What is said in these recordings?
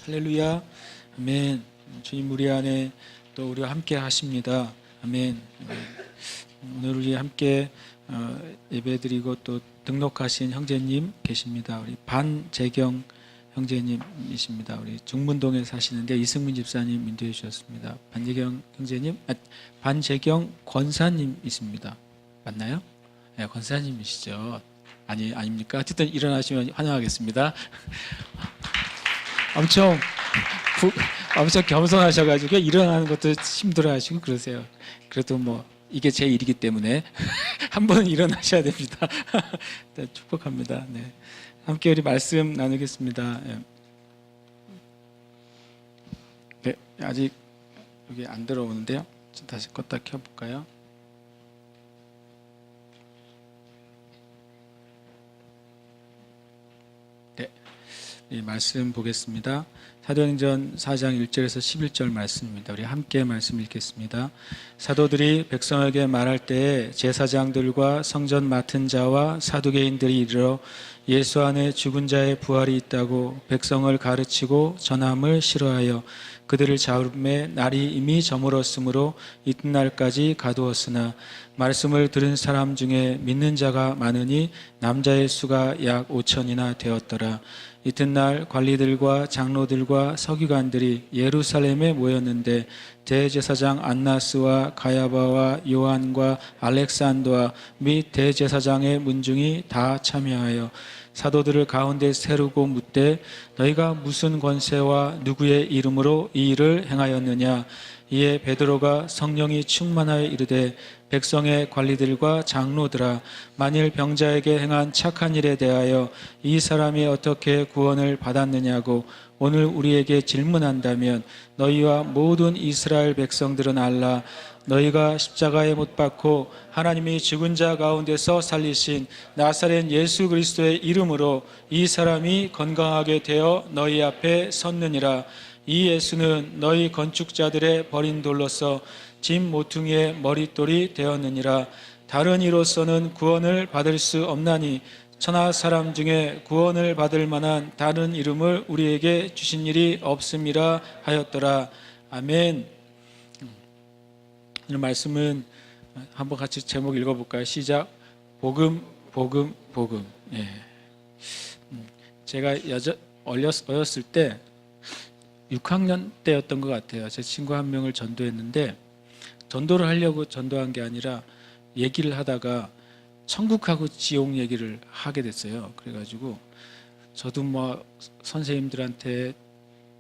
할렐루야. 아멘. 주님 우리 안에 또 우리와 함께 하십니다. 아멘. 오늘 우리 함께 예배드리고 또 등록하신 형제님 계십니다. 우리 반재경 형제님이십니다. 우리 중문동에 사시는데 이승민 집사님 인도해 주셨습니다. 반재경 형제님, 반재경 권사님이십니다. 맞나요? 네, 권사님이시죠. 아닙니까? 어쨌든 일어나시면 환영하겠습니다. 엄청 겸손하셔가지고 일어나는 것도 힘들어하시고 그러세요. 그래도 뭐 이게 제 일이기 때문에 한 번은 일어나셔야 됩니다. 네, 축복합니다. 네. 함께 우리 말씀 나누겠습니다. 네, 아직 여기 안 들어오는데요. 다시 껐다 켜볼까요? 이 말씀 보겠습니다. 사도행전 4장 1절에서 11절 말씀입니다. 우리 함께 말씀 읽겠습니다. 사도들이 백성에게 말할 때에 제사장들과 성전 맡은 자와 사두개인들이 이르러 예수 안에 죽은 자의 부활이 있다고 백성을 가르치고 전함을 싫어하여 그들을 잡음에 날이 이미 저물었으므로 이튿날까지 가두었으나 말씀을 들은 사람 중에 믿는 자가 많으니 남자의 수가 약 5천이나 되었더라. 이튿날 관리들과 장로들과 서기관들이 예루살렘에 모였는데 대제사장 안나스와 가야바와 요한과 알렉산더와 및 대제사장의 문중이 다 참여하여 사도들을 가운데 세우고 묻되 너희가 무슨 권세와 누구의 이름으로 이 일을 행하였느냐. 이에 베드로가 성령이 충만하여 이르되 백성의 관리들과 장로들아, 만일 병자에게 행한 착한 일에 대하여 이 사람이 어떻게 구원을 받았느냐고 오늘 우리에게 질문한다면 너희와 모든 이스라엘 백성들은 알라. 너희가 십자가에 못 박고 하나님이 죽은 자 가운데서 살리신 나사렛 예수 그리스도의 이름으로 이 사람이 건강하게 되어 너희 앞에 섰느니라. 이 예수는 너희 건축자들의 버린 돌로서 집 모퉁이의 머릿돌이 되었느니라. 다른 이로서는 구원을 받을 수 없나니 천하 사람 중에 구원을 받을 만한 다른 이름을 우리에게 주신 일이 없음이라 하였더라. 아멘. 오늘 말씀은 한번 같이 제목 읽어볼까요? 시작. 복음, 복음, 복음. 예. 제가 어렸을 때 6학년 때였던 것 같아요. 제 친구 한 명을 전도했는데 전도를 하려고 전도한 게 아니라 얘기를 하다가 천국하고 지옥 얘기를 하게 됐어요. 그래가지고 저도 뭐 선생님들한테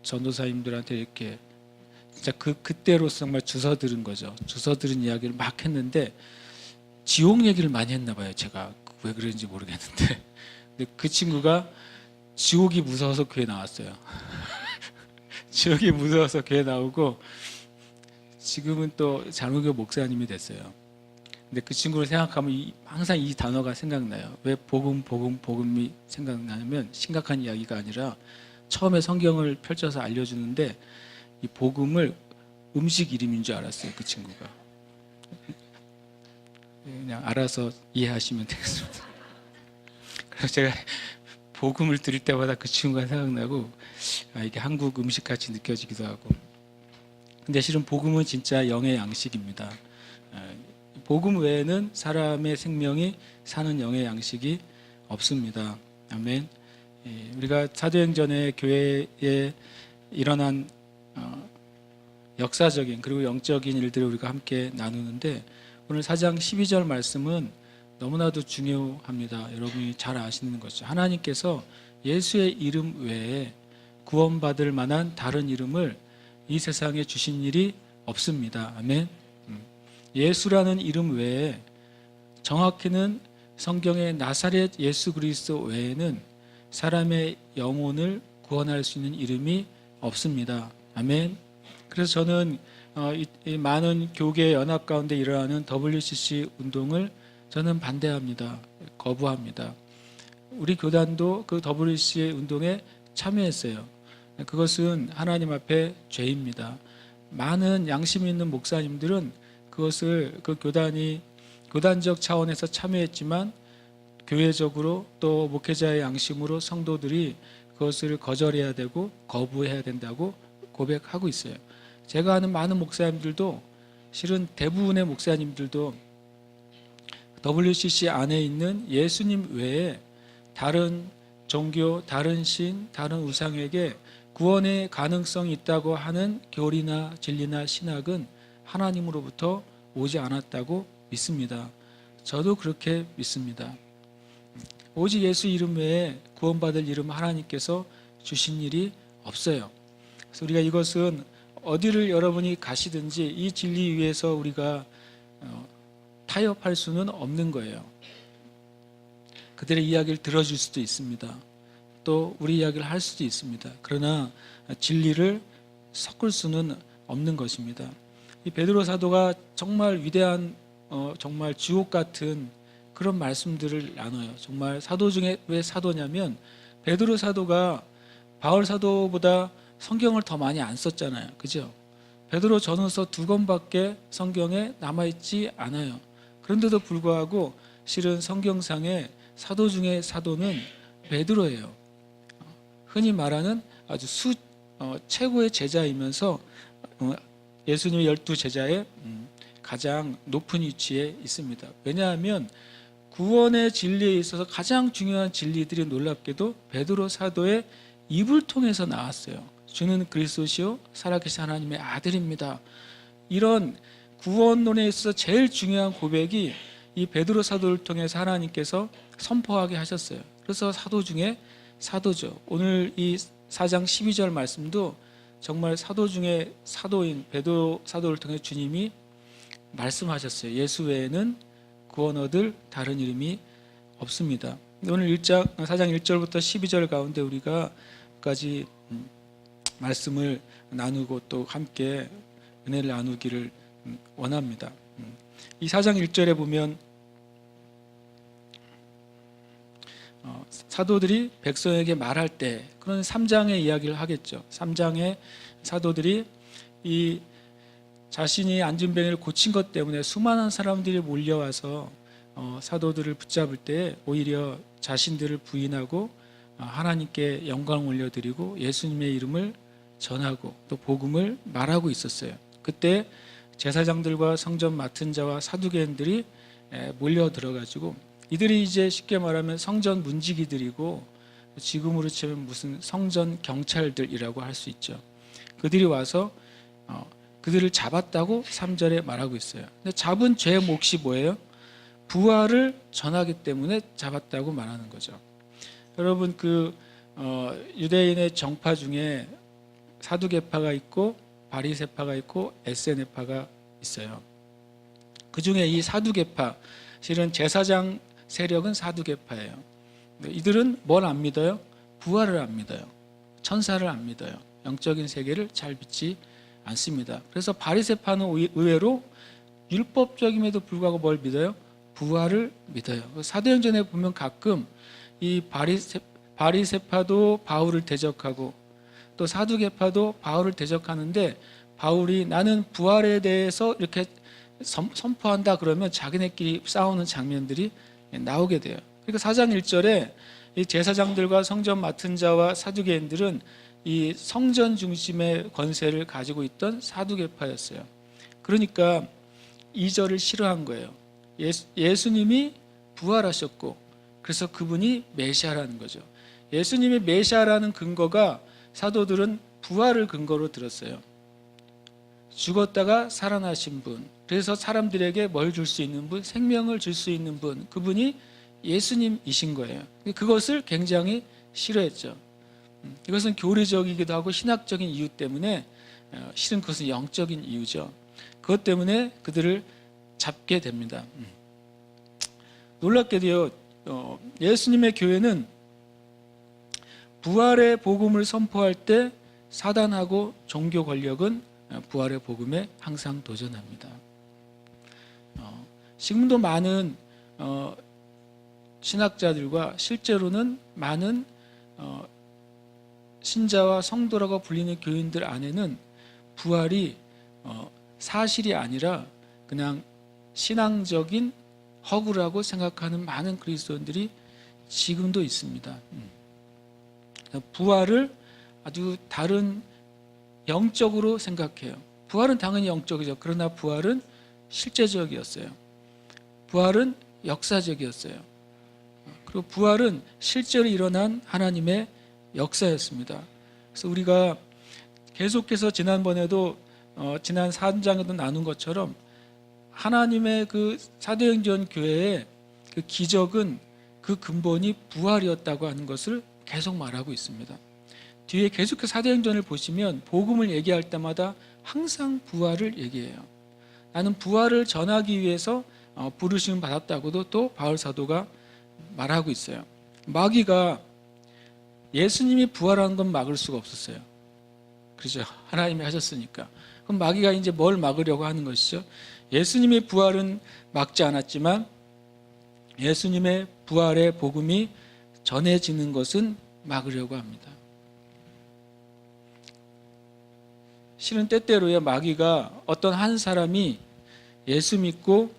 전도사님들한테 이렇게 진짜 그때로서 정말 주워 들은 거죠. 주워 들은 이야기를 막 했는데 지옥 얘기를 많이 했나 봐요. 제가 왜 그런지 모르겠는데 근데 그 친구가 지옥이 무서워서 교회 나왔어요. 지옥이 무서워서 교회 나오고 지금은 또 장로교 목사님이 됐어요. 근데 그 친구를 생각하면 항상 이 단어가 생각나요. 왜 복음, 복음, 복음이 생각나냐면 심각한 이야기가 아니라 처음에 성경을 펼쳐서 알려주는데 이 복음을 음식 이름인 줄 알았어요. 그 친구가. 그냥 알아서 이해하시면 되겠습니다. 그래서 제가 복음을 들을 때마다 그 친구가 생각나고 이게 한국 음식같이 느껴지기도 하고. 근데 실은 복음은 진짜 영의 양식입니다. 복음 외에는 사람의 생명이 사는 영의 양식이 없습니다. 아멘. 우리가 사도행전의 교회에 일어난 역사적인 그리고 영적인 일들을 우리가 함께 나누는데 오늘 4장 12절 말씀은 너무나도 중요합니다. 여러분이 잘 아시는 것이죠. 하나님께서 예수의 이름 외에 구원받을 만한 다른 이름을 이 세상에 주신 일이 없습니다. 아멘. 예수라는 이름 외에 정확히는 성경의 나사렛 예수 그리스도 외에는 사람의 영혼을 구원할 수 있는 이름이 없습니다. 아멘. 그래서 저는 이 많은 교계 연합 가운데 일어나는 WCC 운동을 저는 반대합니다. 거부합니다. 우리 교단도 그 WCC 운동에 참여했어요. 그것은 하나님 앞에 죄입니다. 많은 양심 있는 목사님들은 그것을 그 교단이 교단적 차원에서 참여했지만 교회적으로 또 목회자의 양심으로 성도들이 그것을 거절해야 되고 거부해야 된다고 고백하고 있어요. 제가 아는 많은 목사님들도, 실은 대부분의 목사님들도 WCC 안에 있는 예수님 외에 다른 종교, 다른 신, 다른 우상에게 구원의 가능성이 있다고 하는 교리나 진리나 신학은 하나님으로부터 오지 않았다고 믿습니다. 저도 그렇게 믿습니다. 오직 예수 이름 외에 구원받을 이름 하나님께서 주신 일이 없어요. 그래서 우리가 이것은 어디를 여러분이 가시든지 이 진리 위에서 우리가 타협할 수는 없는 거예요. 그들의 이야기를 들어줄 수도 있습니다. 또 우리 이야기를 할 수도 있습니다. 그러나 진리를 섞을 수는 없는 것입니다. 이 베드로 사도가 정말 위대한 정말 주옥 같은 그런 말씀들을 나눠요. 정말 사도 중에 왜 사도냐면 베드로 사도가 바울 사도보다 성경을 더 많이 안 썼잖아요. 그죠? 베드로 전후서 2권밖에 성경에 남아있지 않아요. 그런데도 불구하고 실은 성경상의 사도 중에 사도는 베드로예요. 흔히 말하는 아주 최고의 제자이면서 예수님의 12제자의 가장 높은 위치에 있습니다. 왜냐하면 구원의 진리에 있어서 가장 중요한 진리들이 놀랍게도 베드로 사도의 입을 통해서 나왔어요. 주는 그리스도시요 살아계신 하나님의 아들입니다. 이런 구원론에 있어서 제일 중요한 고백이 이 베드로 사도를 통해서 하나님께서 선포하게 하셨어요. 그래서 사도 중에 사도죠. 오늘 이 4장 12절 말씀도 정말 사도 중에 사도인 베드로 사도를 통해 주님이 말씀하셨어요. 예수 외에는 구원 얻을 다른 이름이 없습니다. 오늘 4장 1절부터 12절 가운데 우리가 까지 말씀을 나누고 또 함께 은혜를 나누기를 원합니다. 이 4장 1절에 보면 사도들이 백성에게 말할 때, 그런 3장의 이야기를 하겠죠. 3장에 사도들이 이 자신이 안진병을 고친 것 때문에 수많은 사람들이 몰려와서 사도들을 붙잡을 때 오히려 자신들을 부인하고 하나님께 영광을 올려드리고 예수님의 이름을 전하고 또 복음을 말하고 있었어요. 그때 제사장들과 성전 맡은 자와 사두개인들이 몰려 들어가지고, 이들이 이제 쉽게 말하면 성전 문지기들이고 지금으로 치면 무슨 성전 경찰들이라고 할 수 있죠. 그들이 와서 그들을 잡았다고 3절에 말하고 있어요. 근데 잡은 죄의 몫이 뭐예요? 부활을 전하기 때문에 잡았다고 말하는 거죠. 여러분 유대인의 정파 중에 사두개파가 있고 바리새파가 있고 에세네파가 있어요. 그 중에 이 사두개파, 실은 제사장 세력은 사두개파예요. 이들은 뭘 안 믿어요? 부활을 안 믿어요. 천사를 안 믿어요. 영적인 세계를 잘 믿지 않습니다. 그래서 바리새파는 의외로 율법적임에도 불구하고 뭘 믿어요? 부활을 믿어요. 사도행전에 보면 가끔 이 바리새파도 바울을 대적하고 또 사두개파도 바울을 대적하는데, 바울이 나는 부활에 대해서 이렇게 선포한다 그러면 자기네끼리 싸우는 장면들이 나오게 돼요. 그러니까 4장 1절에 이 제사장들과 성전 맡은 자와 사두개인들은 이 성전 중심의 권세를 가지고 있던 사두개파였어요. 그러니까 2절을 싫어한 거예요. 예수님이 부활하셨고 그래서 그분이 메시아라는 거죠. 예수님이 메시아라는 근거가 사도들은 부활을 근거로 들었어요. 죽었다가 살아나신 분, 그래서 사람들에게 뭘 줄 수 있는 분, 생명을 줄 수 있는 분, 그분이 예수님이신 거예요. 그것을 굉장히 싫어했죠. 이것은 교리적이기도 하고 신학적인 이유 때문에, 실은 그것은 영적인 이유죠. 그것 때문에 그들을 잡게 됩니다. 놀랍게도요, 예수님의 교회는 부활의 복음을 선포할 때 사단하고 종교 권력은 부활의 복음에 항상 도전합니다. 지금도 많은 신학자들과 실제로는 많은 신자와 성도라고 불리는 교인들 안에는 부활이 사실이 아니라 그냥 신앙적인 허구라고 생각하는 많은 그리스도인들이 지금도 있습니다. 부활을 아주 다른 영적으로 생각해요. 부활은 당연히 영적이죠. 그러나 부활은 실제적이었어요. 부활은 역사적이었어요. 그리고 부활은 실제로 일어난 하나님의 역사였습니다. 그래서 우리가 계속해서 지난번에도 지난 3장에도 나눈 것처럼 하나님의 그 사도행전 교회의 그 기적은 그 근본이 부활이었다고 하는 것을 계속 말하고 있습니다. 뒤에 계속해서 사도행전을 보시면 복음을 얘기할 때마다 항상 부활을 얘기해요. 나는 부활을 전하기 위해서 부르심을 받았다고도 또 바울 사도가 말하고 있어요. 마귀가 예수님이 부활하는 건 막을 수가 없었어요. 그렇죠? 하나님이 하셨으니까. 그럼 마귀가 이제 뭘 막으려고 하는 것이죠? 예수님의 부활은 막지 않았지만 예수님의 부활의 복음이 전해지는 것은 막으려고 합니다. 실은 때때로야 마귀가 어떤 한 사람이 예수 믿고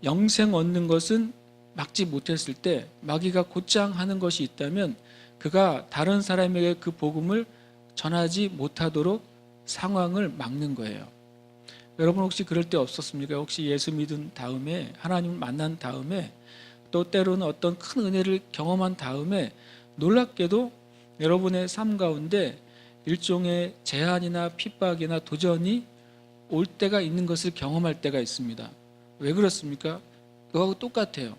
영생 얻는 것은 막지 못했을 때 마귀가 곧장 하는 것이 있다면 그가 다른 사람에게 그 복음을 전하지 못하도록 상황을 막는 거예요. 여러분 혹시 그럴 때 없었습니까? 혹시 예수 믿은 다음에 하나님을 만난 다음에 또 때로는 어떤 큰 은혜를 경험한 다음에 놀랍게도 여러분의 삶 가운데 일종의 제한이나 핍박이나 도전이 올 때가 있는 것을 경험할 때가 있습니다. 왜 그렇습니까? 그거하고 똑같아요.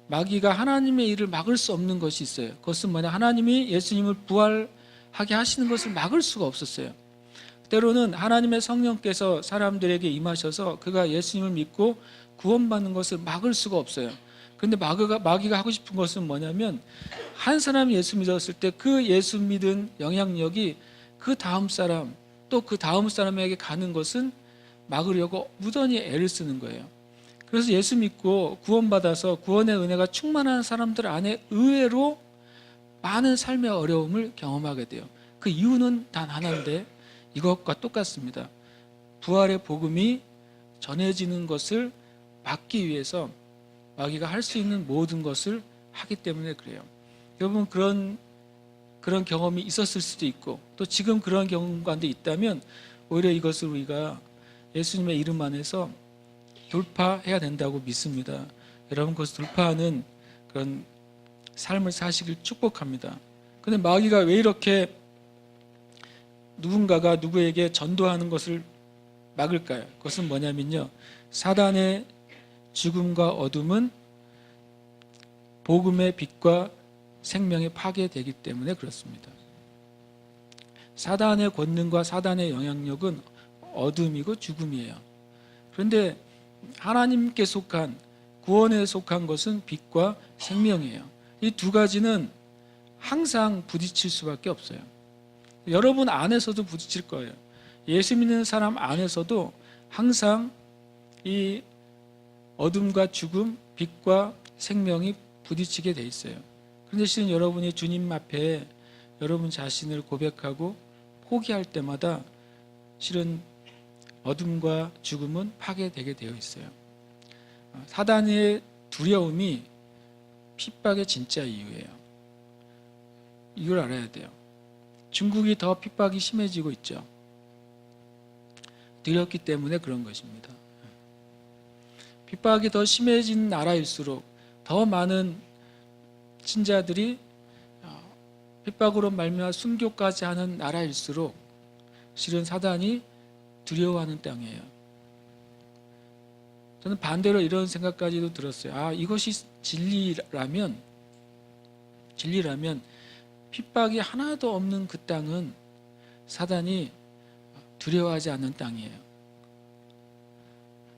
마귀가 하나님의 일을 막을 수 없는 것이 있어요. 그것은 뭐냐? 하나님이 예수님을 부활하게 하시는 것을 막을 수가 없었어요. 때로는 하나님의 성령께서 사람들에게 임하셔서 그가 예수님을 믿고 구원받는 것을 막을 수가 없어요. 그런데 마귀가 하고 싶은 것은 뭐냐면 한 사람이 예수 믿었을 때 그 예수 믿은 영향력이 그 다음 사람 또 그 다음 사람에게 가는 것은 막으려고 무던히 애를 쓰는 거예요. 그래서 예수 믿고 구원받아서 구원의 은혜가 충만한 사람들 안에 의외로 많은 삶의 어려움을 경험하게 돼요. 그 이유는 단 하나인데 이것과 똑같습니다. 부활의 복음이 전해지는 것을 막기 위해서 마귀가 할 수 있는 모든 것을 하기 때문에 그래요. 여러분 그런 경험이 있었을 수도 있고 또 지금 그런 경험관도 있다면 오히려 이것을 우리가 예수님의 이름 안에서 돌파해야 된다고 믿습니다. 여러분 그것을 돌파하는 그런 삶을 사시길 축복합니다. 그런데 마귀가 왜 이렇게 누군가가 누구에게 전도하는 것을 막을까요? 그것은 뭐냐면요, 사단의 죽음과 어둠은 복음의 빛과 생명이 파괴되기 때문에 그렇습니다. 사단의 권능과 사단의 영향력은 어둠이고 죽음이에요. 그런데 하나님께 속한 구원에 속한 것은 빛과 생명이에요. 이 두 가지는 항상 부딪힐 수밖에 없어요. 여러분 안에서도 부딪힐 거예요. 예수 믿는 사람 안에서도 항상 이 어둠과 죽음, 빛과 생명이 부딪히게 돼 있어요. 그런데 실은 여러분이 주님 앞에 여러분 자신을 고백하고 포기할 때마다 실은 어둠과 죽음은 파괴되게 되어 있어요. 사단의 두려움이 핍박의 진짜 이유예요. 이걸 알아야 돼요. 중국이 더 핍박이 심해지고 있죠. 두렵기 때문에 그런 것입니다. 핍박이 더 심해진 나라일수록 더 많은 신자들이 핍박으로 말미암아 순교까지 하는 나라일수록 실은 사단이 두려워하는 땅이에요. 저는 반대로 이런 생각까지도 들었어요. 이것이 진리라면 핍박이 하나도 없는 그 땅은 사단이 두려워하지 않는 땅이에요.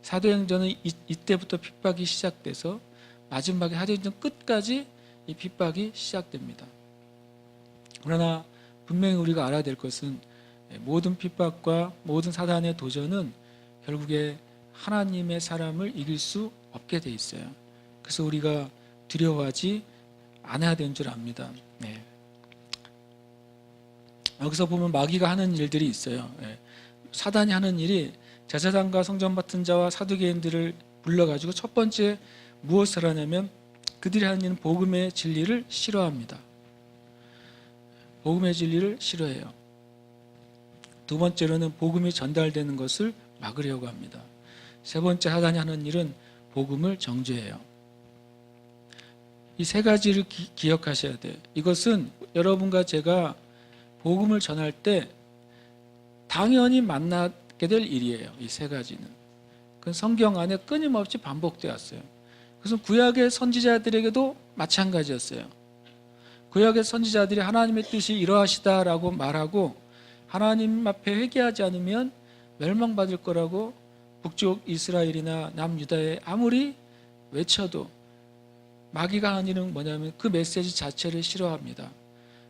사도행전은 이때부터 핍박이 시작돼서 마지막에 사도행전 끝까지 이 핍박이 시작됩니다. 그러나 분명히 우리가 알아야 될 것은 모든 핍박과 모든 사단의 도전은 결국에 하나님의 사람을 이길 수 없게 돼 있어요. 그래서 우리가 두려워하지 않아야 되는 줄 압니다. 네. 여기서 보면 마귀가 하는 일들이 있어요. 사단이 하는 일이 제사장과 성전 맡은 자와 사두개인들을 불러가지고 첫 번째 무엇을 하냐면 그들이 하는 일은 복음의 진리를 싫어합니다. 복음의 진리를 싫어해요. 두 번째로는 복음이 전달되는 것을 막으려고 합니다. 세 번째 사단이 하는 일은 복음을 정죄해요. 이 세 가지를 기억하셔야 돼요. 이것은 여러분과 제가 복음을 전할 때 당연히 만나게 될 일이에요. 이 세 가지는. 그건 성경 안에 끊임없이 반복되어 왔어요. 그것은 구약의 선지자들에게도 마찬가지였어요. 구약의 선지자들이 하나님의 뜻이 이러하시다라고 말하고 하나님 앞에 회개하지 않으면 멸망받을 거라고 북쪽 이스라엘이나 남유다에 아무리 외쳐도 마귀가 하는 일은 뭐냐면 그 메시지 자체를 싫어합니다.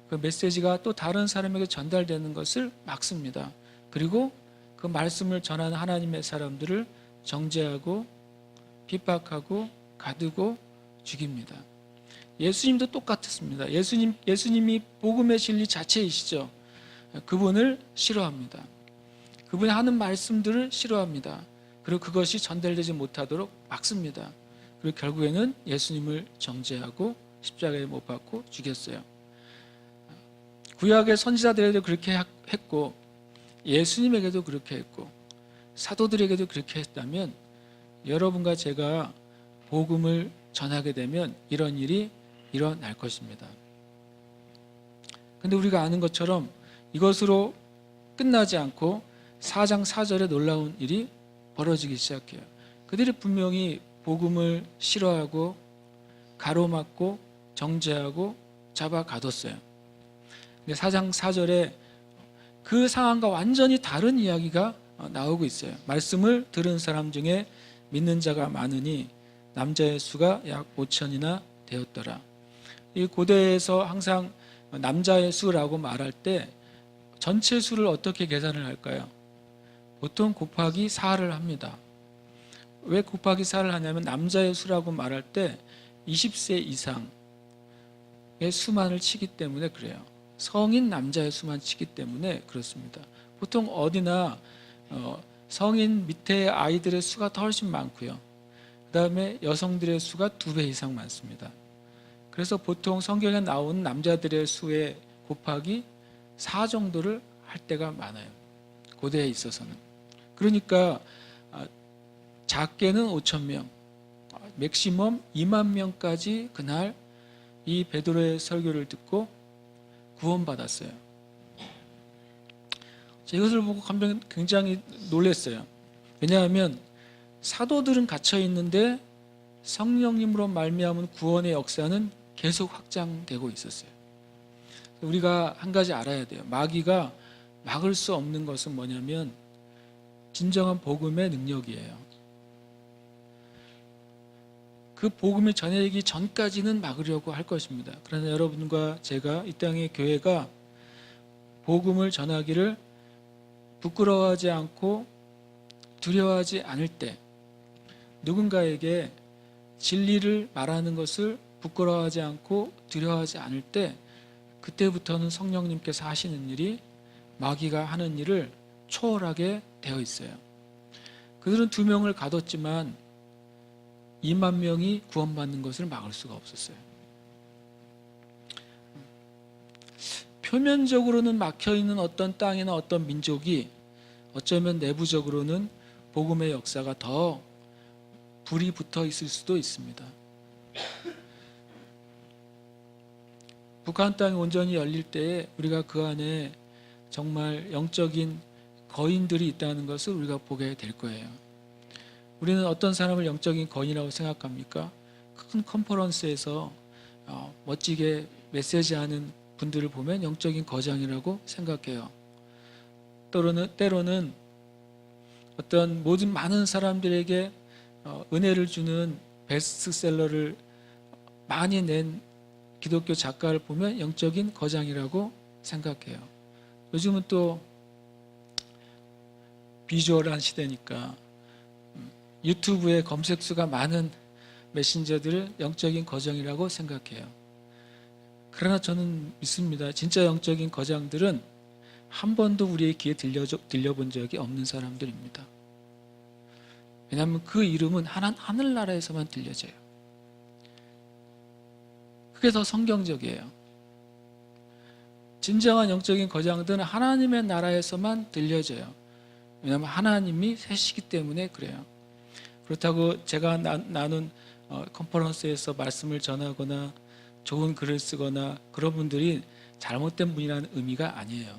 그 메시지가 또 다른 사람에게 전달되는 것을 막습니다. 그리고 그 말씀을 전하는 하나님의 사람들을 정죄하고 핍박하고 가두고 죽입니다. 예수님도 똑같았습니다. 예수님이 복음의 진리 자체이시죠. 그분을 싫어합니다. 그분이 하는 말씀들을 싫어합니다. 그리고 그것이 전달되지 못하도록 막습니다. 그리고 결국에는 예수님을 정죄하고 십자가에 못 박고 죽였어요. 구약의 선지자들에게도 그렇게 했고 예수님에게도 그렇게 했고 사도들에게도 그렇게 했다면 여러분과 제가 복음을 전하게 되면 이런 일이 일어날 것입니다. 그런데 우리가 아는 것처럼 이것으로 끝나지 않고 4장 4절에 놀라운 일이 벌어지기 시작해요. 그들이 분명히 복음을 싫어하고 가로막고 정죄하고 잡아 가뒀어요. 근데 4장 4절에 그 상황과 완전히 다른 이야기가 나오고 있어요. 말씀을 들은 사람 중에 믿는 자가 많으니 남자의 수가 약 5천이나 되었더라. 이 고대에서 항상 남자의 수라고 말할 때 전체 수를 어떻게 계산을 할까요? 보통 곱하기 4를 합니다. 왜 곱하기 4를 하냐면 남자의 수라고 말할 때 20세 이상의 수만을 치기 때문에 그래요. 성인 남자의 수만 치기 때문에 그렇습니다. 보통 어디나 성인 밑에 아이들의 수가 더 훨씬 많고요. 그 다음에 여성들의 수가 2배 이상 많습니다. 그래서 보통 성경에 나온 남자들의 수에 곱하기 4 정도를 할 때가 많아요. 고대에 있어서는. 그러니까 작게는 5천 명, 맥시멈 2만 명까지 그날 이 베드로의 설교를 듣고 구원받았어요. 이것을 보고 굉장히 놀랐어요. 왜냐하면 사도들은 갇혀 있는데 성령님으로 말미암은 구원의 역사는 계속 확장되고 있었어요. 우리가 한 가지 알아야 돼요. 마귀가 막을 수 없는 것은 뭐냐면 진정한 복음의 능력이에요. 그 복음이 전해지기 전까지는 막으려고 할 것입니다. 그러나 여러분과 제가 이 땅의 교회가 복음을 전하기를 부끄러워하지 않고 두려워하지 않을 때, 누군가에게 진리를 말하는 것을 부끄러워하지 않고 두려워하지 않을 때, 그때부터는 성령님께서 하시는 일이 마귀가 하는 일을 초월하게 되어 있어요. 그들은 2명을 가뒀지만 2만 명이 구원받는 것을 막을 수가 없었어요. 표면적으로는 막혀있는 어떤 땅이나 어떤 민족이 어쩌면 내부적으로는 복음의 역사가 더 불이 붙어 있을 수도 있습니다. 북한 땅이 온전히 열릴 때에 우리가 그 안에 정말 영적인 거인들이 있다는 것을 우리가 보게 될 거예요. 우리는 어떤 사람을 영적인 거인이라고 생각합니까? 큰 컨퍼런스에서 멋지게 메시지하는 분들을 보면 영적인 거장이라고 생각해요. 때로는 어떤 모든 많은 사람들에게 은혜를 주는 베스트셀러를 많이 낸 기독교 작가를 보면 영적인 거장이라고 생각해요. 요즘은 또 비주얼한 시대니까 유튜브에 검색수가 많은 메신저들을 영적인 거장이라고 생각해요. 그러나 저는 믿습니다. 진짜 영적인 거장들은 한 번도 우리의 귀에 들려본 적이 없는 사람들입니다. 왜냐하면 그 이름은 하늘나라에서만 들려져요. 그게 더 성경적이에요. 진정한 영적인 거장들은 하나님의 나라에서만 들려져요. 왜냐하면 하나님이 세시기 때문에 그래요. 그렇다고 제가 나눈 컨퍼런스에서 말씀을 전하거나 좋은 글을 쓰거나 그런 분들이 잘못된 분이라는 의미가 아니에요.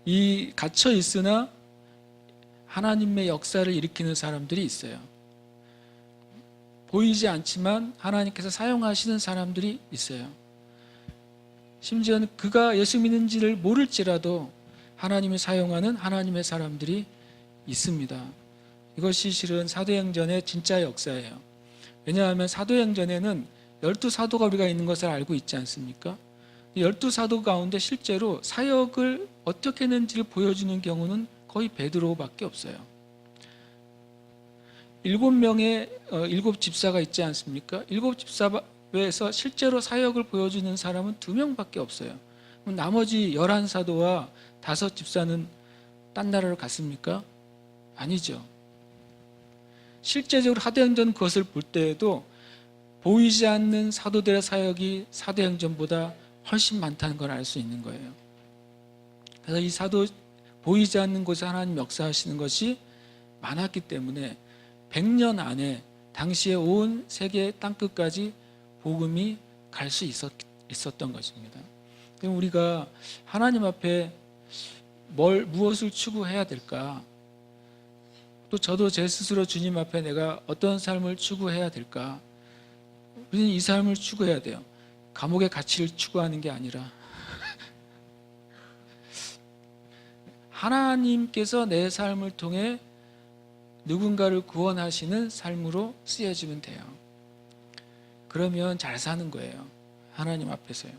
이 갇혀 있으나 하나님의 역사를 일으키는 사람들이 있어요. 보이지 않지만 하나님께서 사용하시는 사람들이 있어요. 심지어는 그가 예수 믿는지를 모를지라도 하나님이 사용하는 하나님의 사람들이 있습니다. 이것이 실은 사도행전의 진짜 역사예요. 왜냐하면 사도행전에는 12사도가 우리가 있는 것을 알고 있지 않습니까? 12사도 가운데 실제로 사역을 어떻게 했는지를 보여주는 경우는 거의 베드로밖에 없어요. 7명의 7집사가 있지 않습니까? 7집사에서 실제로 사역을 보여주는 사람은 2명밖에 없어요. 나머지 11사도와 5집사는 딴 나라로 갔습니까? 아니죠. 실제적으로 사도행전 그것을 볼 때에도 보이지 않는 사도들의 사역이 사도행전보다 훨씬 많다는 걸 알 수 있는 거예요. 그래서 이 사도 보이지 않는 곳에 하나님 역사하시는 것이 많았기 때문에 100년 안에 당시에 온 세계 땅끝까지 복음이 갈 수 있었던 것입니다. 그럼 우리가 하나님 앞에 무엇을 추구해야 될까? 또 저도 제 스스로 주님 앞에 내가 어떤 삶을 추구해야 될까? 우리는 이 삶을 추구해야 돼요. 감옥의 가치를 추구하는 게 아니라 하나님께서 내 삶을 통해 누군가를 구원하시는 삶으로 쓰여지면 돼요. 그러면 잘 사는 거예요. 하나님 앞에서요.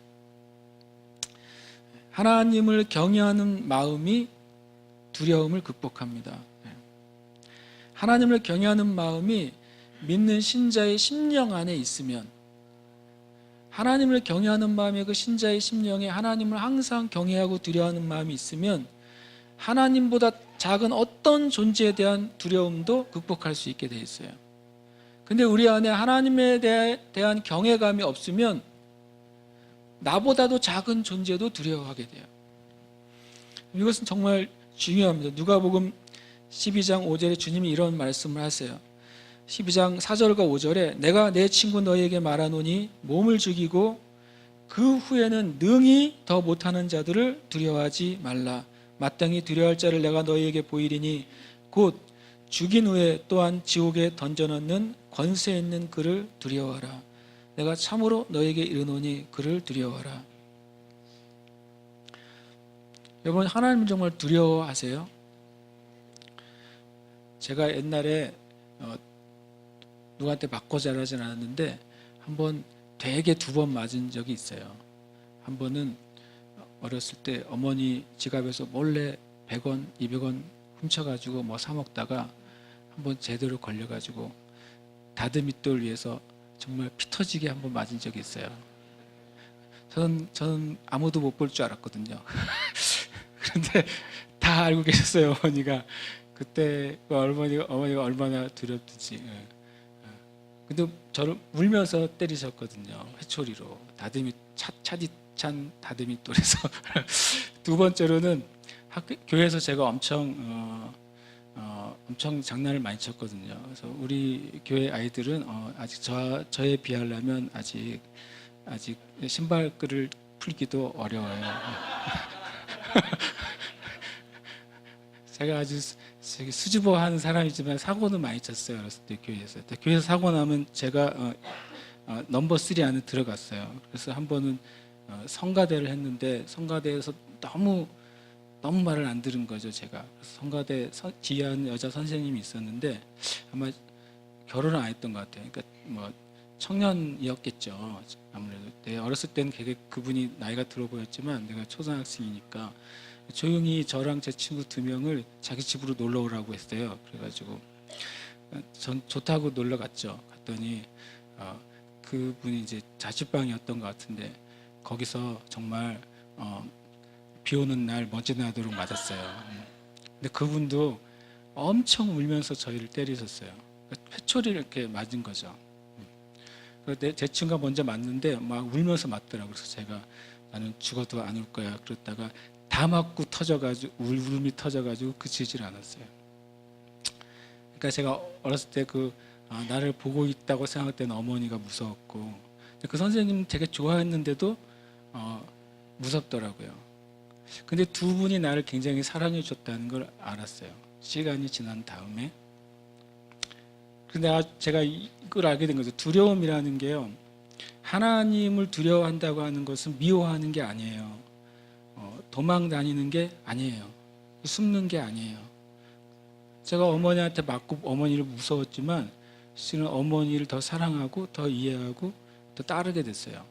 하나님을 경외하는 마음이 두려움을 극복합니다. 하나님을 경외하는 마음이 믿는 신자의 심령 안에 있으면, 하나님을 경외하는 마음에 그 신자의 심령에 하나님을 항상 경외하고 두려워하는 마음이 있으면 하나님보다 작은 어떤 존재에 대한 두려움도 극복할 수 있게 돼 있어요. 근데 우리 안에 하나님에 대한 경외감이 없으면 나보다도 작은 존재도 두려워하게 돼요. 이것은 정말 중요합니다. 누가복음 12장 5절에 주님이 이런 말씀을 하세요. 12장 4절과 5절에 내가 내 친구 너희에게 말하노니 몸을 죽이고 그 후에는 능히 더 못하는 자들을 두려워하지 말라. 마땅히 두려워할 자를 내가 너희에게 보이리니 곧 죽인 후에 또한 지옥에 던져넣는 권세 있는 그를 두려워하라. 내가 참으로 너희에게 이르노니 그를 두려워하라. 여러분, 하나님을 정말 두려워하세요? 제가 옛날에 누구한테 맞고 자라진 않았는데 한번 되게 2번 맞은 적이 있어요. 한 번은 어렸을 때 어머니 지갑에서 몰래 100원, 200원 훔쳐가지고 뭐 사 먹다가 한번 제대로 걸려가지고 다듬이돌 위에서 정말 피 터지게 한번 맞은 적이 있어요. 저는 아무도 못 볼 줄 알았거든요. 그런데 다 알고 계셨어요, 어머니가. 그때 어머니가 얼마나 두렵든지. 근데 저를 울면서 때리셨거든요. 회초리로. 차디 찬 다듬이돌에서. 2번째로는 교회에서 제가 엄청 장난을 많이 쳤거든요. 그래서 우리 교회 아이들은 아직 저에 비하려면 아직 신발끈을 풀기도 어려워요. 제가 아주 수줍어하는 사람이지만 사고는 많이 쳤어요. 어렸을 때 교회에서. 교회에서 사고 나면 제가 넘버 3 안에 들어갔어요. 그래서 한 번은 성가대를 했는데 성가대에서 너무 말을 안 들은 거죠, 제가. 그래서 성가대 지휘하는 여자 선생님이 있었는데 아마 결혼을 안 했던 것 같아요. 그러니까 뭐 청년이었겠죠. 아무래도 어렸을 때는 되게 그분이 나이가 들어 보였지만 내가 초등학생이니까 조용히 저랑 제 친구 2명을 자기 집으로 놀러 오라고 했어요. 그래가지고 전 좋다고 놀러 갔죠. 갔더니 그분이 이제 자취방이었던 것 같은데 거기서 정말 비 오는 날 먼지 나도록 맞았어요. 근데 그분도 엄청 울면서 저희를 때리셨어요. 회초리를 이렇게 맞은 거죠. 제 친구가 먼저 맞는데 막 울면서 맞더라고요. 그래서 제가 나는 죽어도 안 울 거야. 그랬다가 다 맞고 터져가지고 울음이 터져가지고 그치질 않았어요. 그러니까 제가 어렸을 때 나를 보고 있다고 생각할 때는 어머니가 무서웠고 그 선생님 되게 좋아했는데도 무섭더라고요. 근데 두 분이 나를 굉장히 사랑해 줬다는 걸 알았어요. 시간이 지난 다음에. 근데 제가 이걸 알게 된 거죠. 두려움이라는 게요. 하나님을 두려워한다고 하는 것은 미워하는 게 아니에요. 도망 다니는 게 아니에요. 숨는 게 아니에요. 제가 어머니한테 맞고 어머니를 무서웠지만 실은 어머니를 더 사랑하고 더 이해하고 더 따르게 됐어요.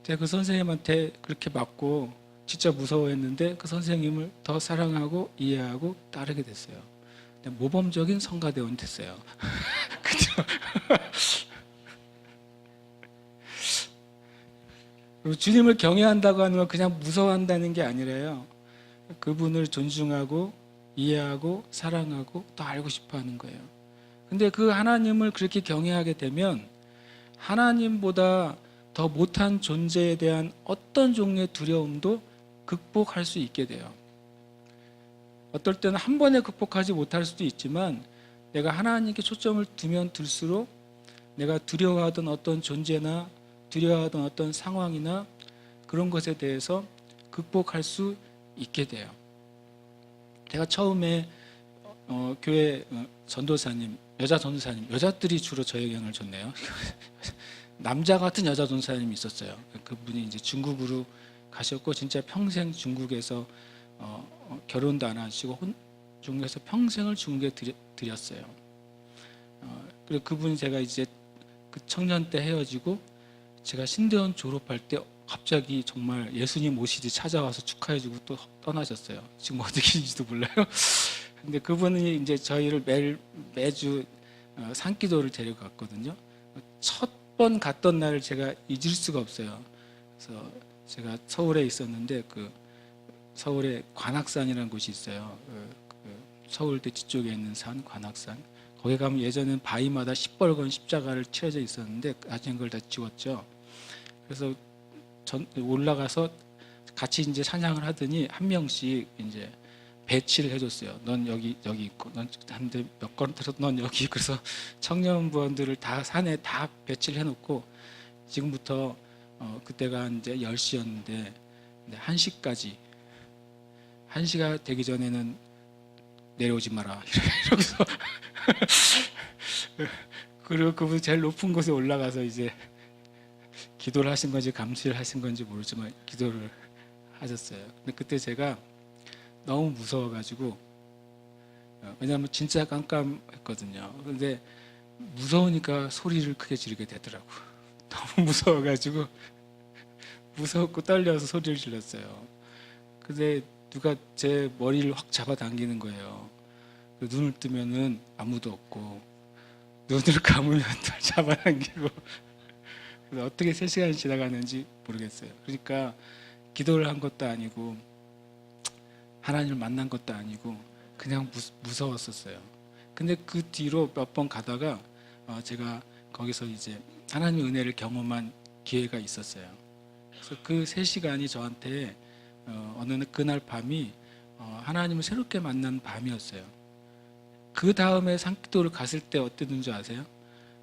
제가 그 선생님한테 그렇게 맞고 진짜 무서워했는데 그 선생님을 더 사랑하고 이해하고 따르게 됐어요. 모범적인 성가대원이 됐어요. 그죠? 주님을 경외한다고 하는 건 그냥 무서워한다는 게 아니라요. 그분을 존중하고 이해하고 사랑하고 더 알고 싶어 하는 거예요. 근데 그 하나님을 그렇게 경외하게 되면 하나님보다 더 못한 존재에 대한 어떤 종류의 두려움도 극복할 수 있게 돼요. 어떨 때는 한 번에 극복하지 못할 수도 있지만 내가 하나님께 초점을 두면 둘수록 내가 두려워하던 어떤 존재나 두려워하던 어떤 상황이나 그런 것에 대해서 극복할 수 있게 돼요. 제가 처음에 교회 전도사님, 여자 전도사님, 여자들이 주로 저에게 영향을 줬네요. 남자 같은 여자 전도사님이 있었어요. 그분이 이제 중국으로 가셨고 진짜 평생 중국에서 결혼도 안 하시고 중국에서 평생을 중국에 드렸어요. 그리고 그분이 제가 이제 그 청년 때 헤어지고 제가 신대원 졸업할 때 갑자기 정말 예수님 오시듯이 찾아와서 축하해주고 또 떠나셨어요. 지금 어디 계신지도 몰라요. 근데 그분이 이제 저희를 매주 산기도를 데려갔거든요. 첫 번 갔던 날을 제가 잊을 수가 없어요. 그래서 제가 서울에 있었는데 서울에 관악산이라는 곳이 있어요. 서울대 뒤쪽에 있는 산 관악산. 거기 가면 예전에는 바위마다 시뻘건 십자가를 칠해져 있었는데 나중에 그걸 다 지웠죠. 그래서 올라가서 같이 이제 찬양을 하더니 한 명씩 이제 배치를 해줬어요. 넌 여기 있고, 넌 한 대 몇 건 들어서 넌 여기. 그래서 청년부원들을 다 산에 다 배치를 해놓고 지금부터 그때가 이제 10시였는데 1시까지 1시가 되기 전에는 내려오지 마라. 이러면서 그리고 그분 제일 높은 곳에 올라가서 이제 기도를 하신 건지 감시를 하신 건지 모르지만 기도를 하셨어요. 근데 그때 제가 너무 무서워가지고 왜냐하면 진짜 깜깜했거든요. 근데 무서우니까 소리를 크게 지르게 되더라고. 너무 무서워가지고 무섭고 떨려서 소리를 질렀어요. 근데 누가 제 머리를 확 잡아당기는 거예요. 눈을 뜨면은 아무도 없고 눈을 감으면 또 잡아당기고 그래서 어떻게 3시간이 지나가는지 모르겠어요. 그러니까 기도를 한 것도 아니고 하나님을 만난 것도 아니고 그냥 무서웠었어요. 근데 그 뒤로 몇 번 가다가 제가 거기서 이제 하나님의 은혜를 경험한 기회가 있었어요. 그래서 그 3시간이 저한테 어느 그날 밤이 하나님을 새롭게 만난 밤이었어요. 그 다음에 산기도를 갔을 때 어땠는 줄 아세요?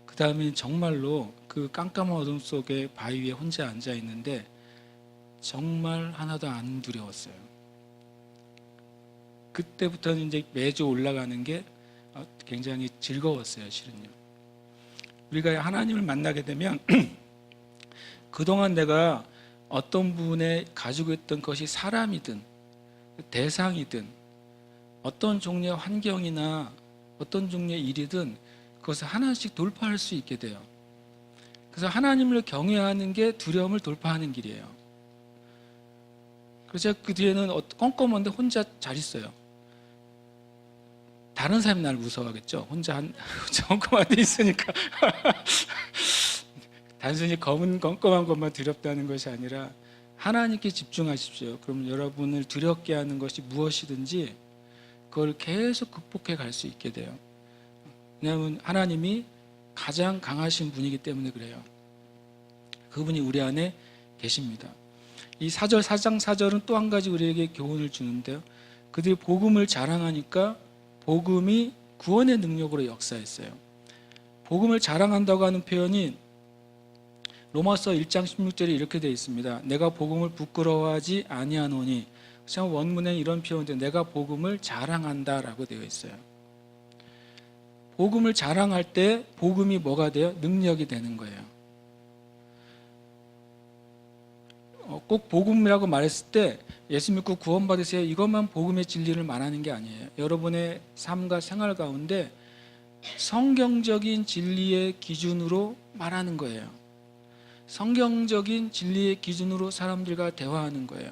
그 다음에 정말로 그 깜깜한 어둠 속에 바위 위에 혼자 앉아 있는데 정말 하나도 안 두려웠어요. 그때부터는 이제 매주 올라가는 게 굉장히 즐거웠어요, 실은요. 우리가 하나님을 만나게 되면 그동안 내가 어떤 분에 가지고 있던 것이 사람이든 대상이든 어떤 종류의 환경이나 어떤 종류의 일이든 그것을 하나씩 돌파할 수 있게 돼요. 그래서 하나님을 경외하는 게 두려움을 돌파하는 길이에요. 그래서 그 뒤에는 껌껌한데 혼자 잘 있어요. 다른 사람이 날 무서워하겠죠. 혼자 껌껌한 데 있으니까. 단순히 껌껌한 것만 두렵다는 것이 아니라 하나님께 집중하십시오. 그럼 여러분을 두렵게 하는 것이 무엇이든지 그걸 계속 극복해 갈 수 있게 돼요. 왜냐하면 하나님이 가장 강하신 분이기 때문에 그래요. 그분이 우리 안에 계십니다. 이 4장 4절은 또 한 가지 우리에게 교훈을 주는데요. 그들이 복음을 자랑하니까 복음이 구원의 능력으로 역사했어요. 복음을 자랑한다고 하는 표현이 로마서 1장 16절에 이렇게 되어 있습니다. 내가 복음을 부끄러워하지 아니하노니. 참 원문에 이런 표현인데 내가 복음을 자랑한다라고 되어 있어요. 복음을 자랑할 때 복음이 뭐가 돼요? 능력이 되는 거예요. 꼭 복음이라고 말했을 때 예수 믿고 구원받으세요 이것만 복음의 진리를 말하는 게 아니에요. 여러분의 삶과 생활 가운데 성경적인 진리의 기준으로 말하는 거예요. 성경적인 진리의 기준으로 사람들과 대화하는 거예요.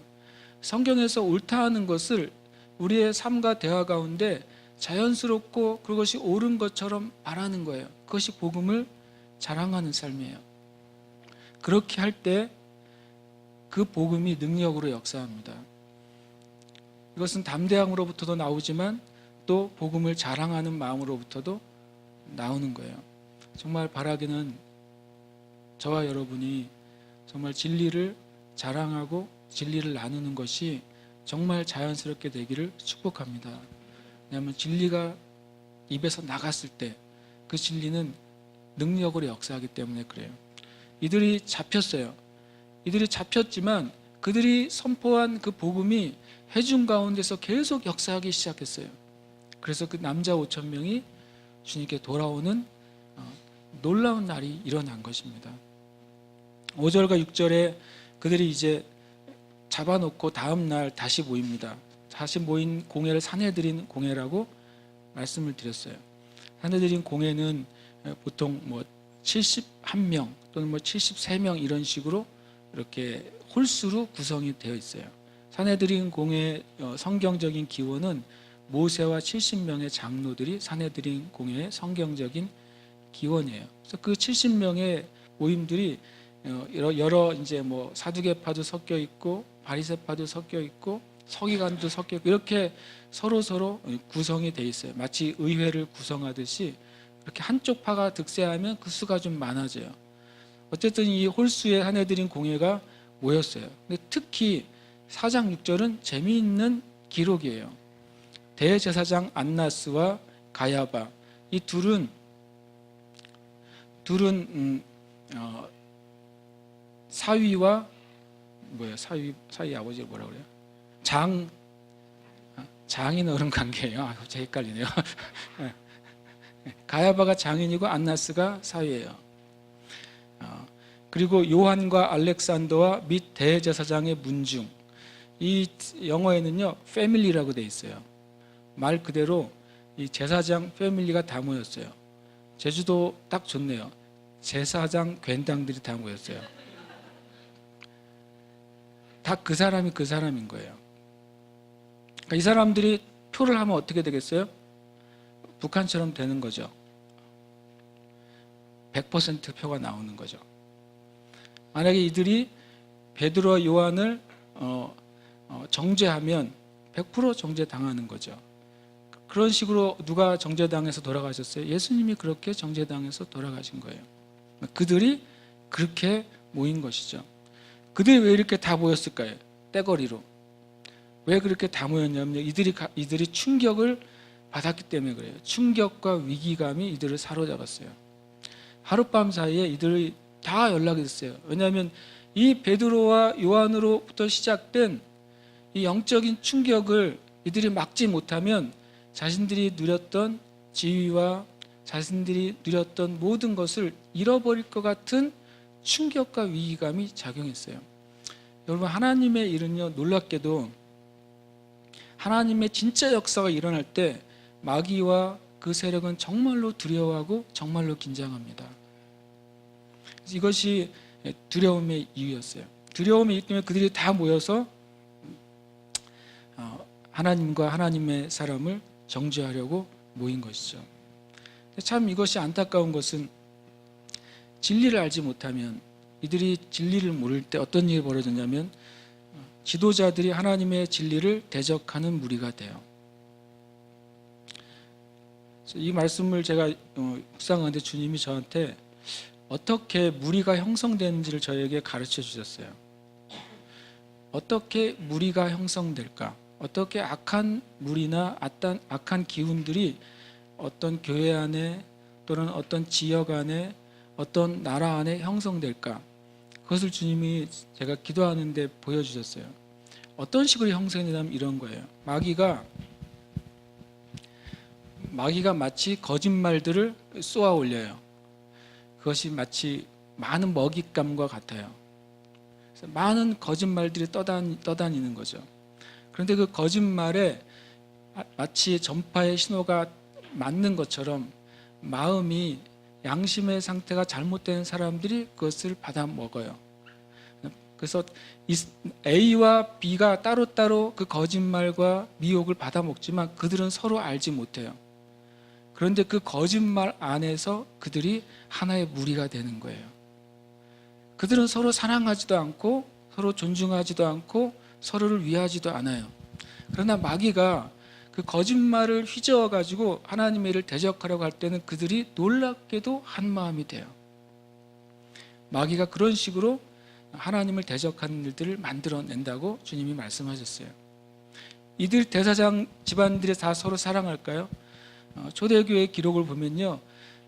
성경에서 옳다 하는 것을 우리의 삶과 대화 가운데 자연스럽고 그것이 옳은 것처럼 말하는 거예요. 그것이 복음을 자랑하는 삶이에요. 그렇게 할 때 그 복음이 능력으로 역사합니다. 이것은 담대함으로부터도 나오지만 또 복음을 자랑하는 마음으로부터도 나오는 거예요. 정말 바라기는 저와 여러분이 정말 진리를 자랑하고 진리를 나누는 것이 정말 자연스럽게 되기를 축복합니다. 왜냐하면 진리가 입에서 나갔을 때 그 진리는 능력으로 역사하기 때문에 그래요. 이들이 잡혔어요. 이들이 잡혔지만 그들이 선포한 그 복음이 회중 가운데서 계속 역사하기 시작했어요. 그래서 그 남자 5,000명이 주님께 돌아오는 놀라운 날이 일어난 것입니다. 5절과 6절에 그들이 이제 잡아놓고 다음 날 다시 모입니다. 다시 모인 공회를 사내들인 공회라고 말씀을 드렸어요. 사내들인 공회는 보통 71명 또는 73명 이런 식으로 이렇게 홀수로 구성이 되어 있어요. 사내들인 공회 성경적인 기원은 모세와 70명의 장로들이 사내들인 공회의 성경적인 기원이에요. 그래서 그 70명의 모임들이 여러 이제 사두개파도 섞여 있고 바리새파도 섞여 있고 서기관도 섞여 있고 이렇게 서로 구성이 돼 있어요. 마치 의회를 구성하듯이 이렇게 한쪽 파가 득세하면 그 수가 좀 많아져요. 어쨌든 이 홀수의 사내들인 공회가 모였어요. 근데 특히 4장 6절은 재미있는 기록이에요. 대제사장 안나스와 가야바 이 둘은 사위와 사위 아버지를 뭐라 그래요? 장인 어른 관계예요. 제 헷갈리네요. 가야바가 장인이고 안나스가 사위예요. 그리고 요한과 알렉산더와 및 대제사장의 문중 이 영어에는요 패밀리라고 돼 있어요. 말 그대로 이 제사장 패밀리가 다 모였어요. 제주도 딱 좋네요. 제사장 괜당들이 다 모였어요. 다 그 사람이 그 사람인 거예요. 그러니까 이 사람들이 표를 하면 어떻게 되겠어요? 북한처럼 되는 거죠. 100% 표가 나오는 거죠. 만약에 이들이 베드로와 요한을 정죄하면 100% 정죄당하는 거죠. 그런 식으로 누가 정죄당해서 돌아가셨어요? 예수님이 그렇게 정죄당해서 돌아가신 거예요. 그들이 그렇게 모인 것이죠. 그들이 왜 이렇게 다 모였을까요? 떼거리로. 왜 그렇게 다 모였냐면 이들이 충격을 받았기 때문에 그래요. 충격과 위기감이 이들을 사로잡았어요. 하룻밤 사이에 이들이 다 연락이 됐어요. 왜냐하면 이 베드로와 요한으로부터 시작된 이 영적인 충격을 이들이 막지 못하면 자신들이 누렸던 지위와 자신들이 누렸던 모든 것을 잃어버릴 것 같은 충격과 위기감이 작용했어요. 여러분, 하나님의 일은요, 놀랍게도 하나님의 진짜 역사가 일어날 때 마귀와 그 세력은 정말로 두려워하고 정말로 긴장합니다. 이것이 두려움의 이유였어요. 두려움의 이유 때문에 그들이 다 모여서 하나님과 하나님의 사람을 정죄하려고 모인 것이죠. 참 이것이 안타까운 것은 진리를 알지 못하면 이들이 진리를 모를 때 어떤 일이 벌어졌냐면 지도자들이 하나님의 진리를 대적하는 무리가 돼요. 그래서 이 말씀을 제가 묵상하는데 주님이 저한테 어떻게 무리가 형성되는지를 저에게 가르쳐 주셨어요. 어떻게 무리가 형성될까? 어떻게 악한 무리나 악한 기운들이 어떤 교회 안에 또는 어떤 지역 안에 어떤 나라 안에 형성될까? 그것을 주님이 제가 기도하는데 보여주셨어요. 어떤 식으로 형성이 되냐면 이런 거예요. 마귀가 마치 거짓말들을 쏘아 올려요. 그것이 마치 많은 먹잇감과 같아요. 그래서 많은 거짓말들이 떠다니는 거죠. 그런데 그 거짓말에 마치 전파의 신호가 맞는 것처럼 마음이 양심의 상태가 잘못된 사람들이 그것을 받아 먹어요. 그래서 A와 B가 따로따로 그 거짓말과 미혹을 받아 먹지만 그들은 서로 알지 못해요. 그런데 그 거짓말 안에서 그들이 하나의 무리가 되는 거예요. 그들은 서로 사랑하지도 않고 서로 존중하지도 않고 서로를 위하지도 않아요. 그러나 마귀가 그 거짓말을 휘저어 가지고 하나님의 일을 대적하려고 할 때는 그들이 놀랍게도 한 마음이 돼요. 마귀가 그런 식으로 하나님을 대적하는 일들을 만들어낸다고 주님이 말씀하셨어요. 이들 대사장 집안들이 다 서로 사랑할까요? 초대교회 기록을 보면요,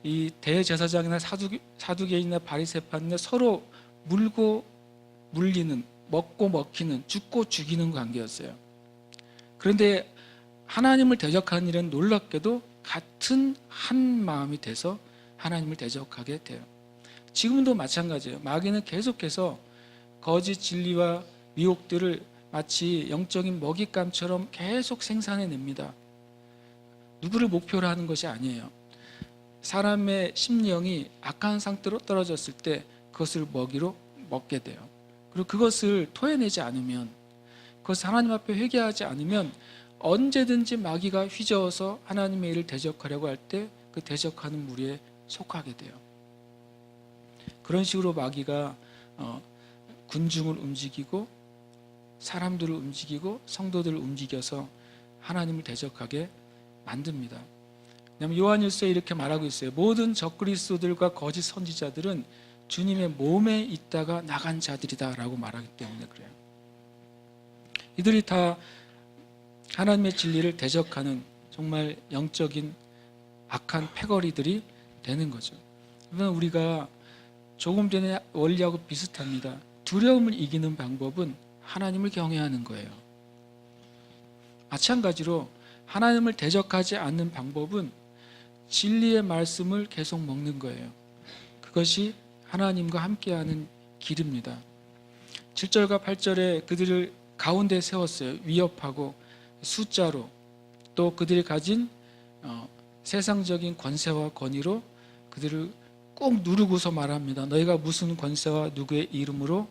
이 대제사장이나 사두개인이나 바리새파는 서로 물고 물리는, 먹고 먹히는, 죽고 죽이는 관계였어요. 그런데 하나님을 대적하는 일은 놀랍게도 같은 한 마음이 돼서 하나님을 대적하게 돼요. 지금도 마찬가지예요. 마귀는 계속해서 거짓 진리와 미혹들을 마치 영적인 먹잇감처럼 계속 생산해냅니다. 누구를 목표로 하는 것이 아니에요. 사람의 심령이 악한 상태로 떨어졌을 때 그것을 먹이로 먹게 돼요. 그리고 그것을 토해내지 않으면, 그것을 하나님 앞에 회개하지 않으면 언제든지 마귀가 휘저어서 하나님의 일을 대적하려고 할 때 그 대적하는 무리에 속하게 돼요. 그런 식으로 마귀가 군중을 움직이고 사람들을 움직이고 성도들을 움직여서 하나님을 대적하게 만듭니다. 왜냐하면 요한일서에 이렇게 말하고 있어요. 모든 적그리스도들과 거짓 선지자들은 주님의 몸에 있다가 나간 자들이다 라고 말하기 때문에 그래요. 이들이 다 하나님의 진리를 대적하는 정말 영적인 악한 패거리들이 되는 거죠. 그러면 우리가 조금 전에 원리하고 비슷합니다. 두려움을 이기는 방법은 하나님을 경외하는 거예요. 마찬가지로 하나님을 대적하지 않는 방법은 진리의 말씀을 계속 먹는 거예요. 그것이 하나님과 함께하는 길입니다. 7절과 8절에 그들을 가운데 세웠어요. 위협하고 숫자로, 또 그들이 가진 세상적인 권세와 권위로 그들을 꼭 누르고서 말합니다. 너희가 무슨 권세와 누구의 이름으로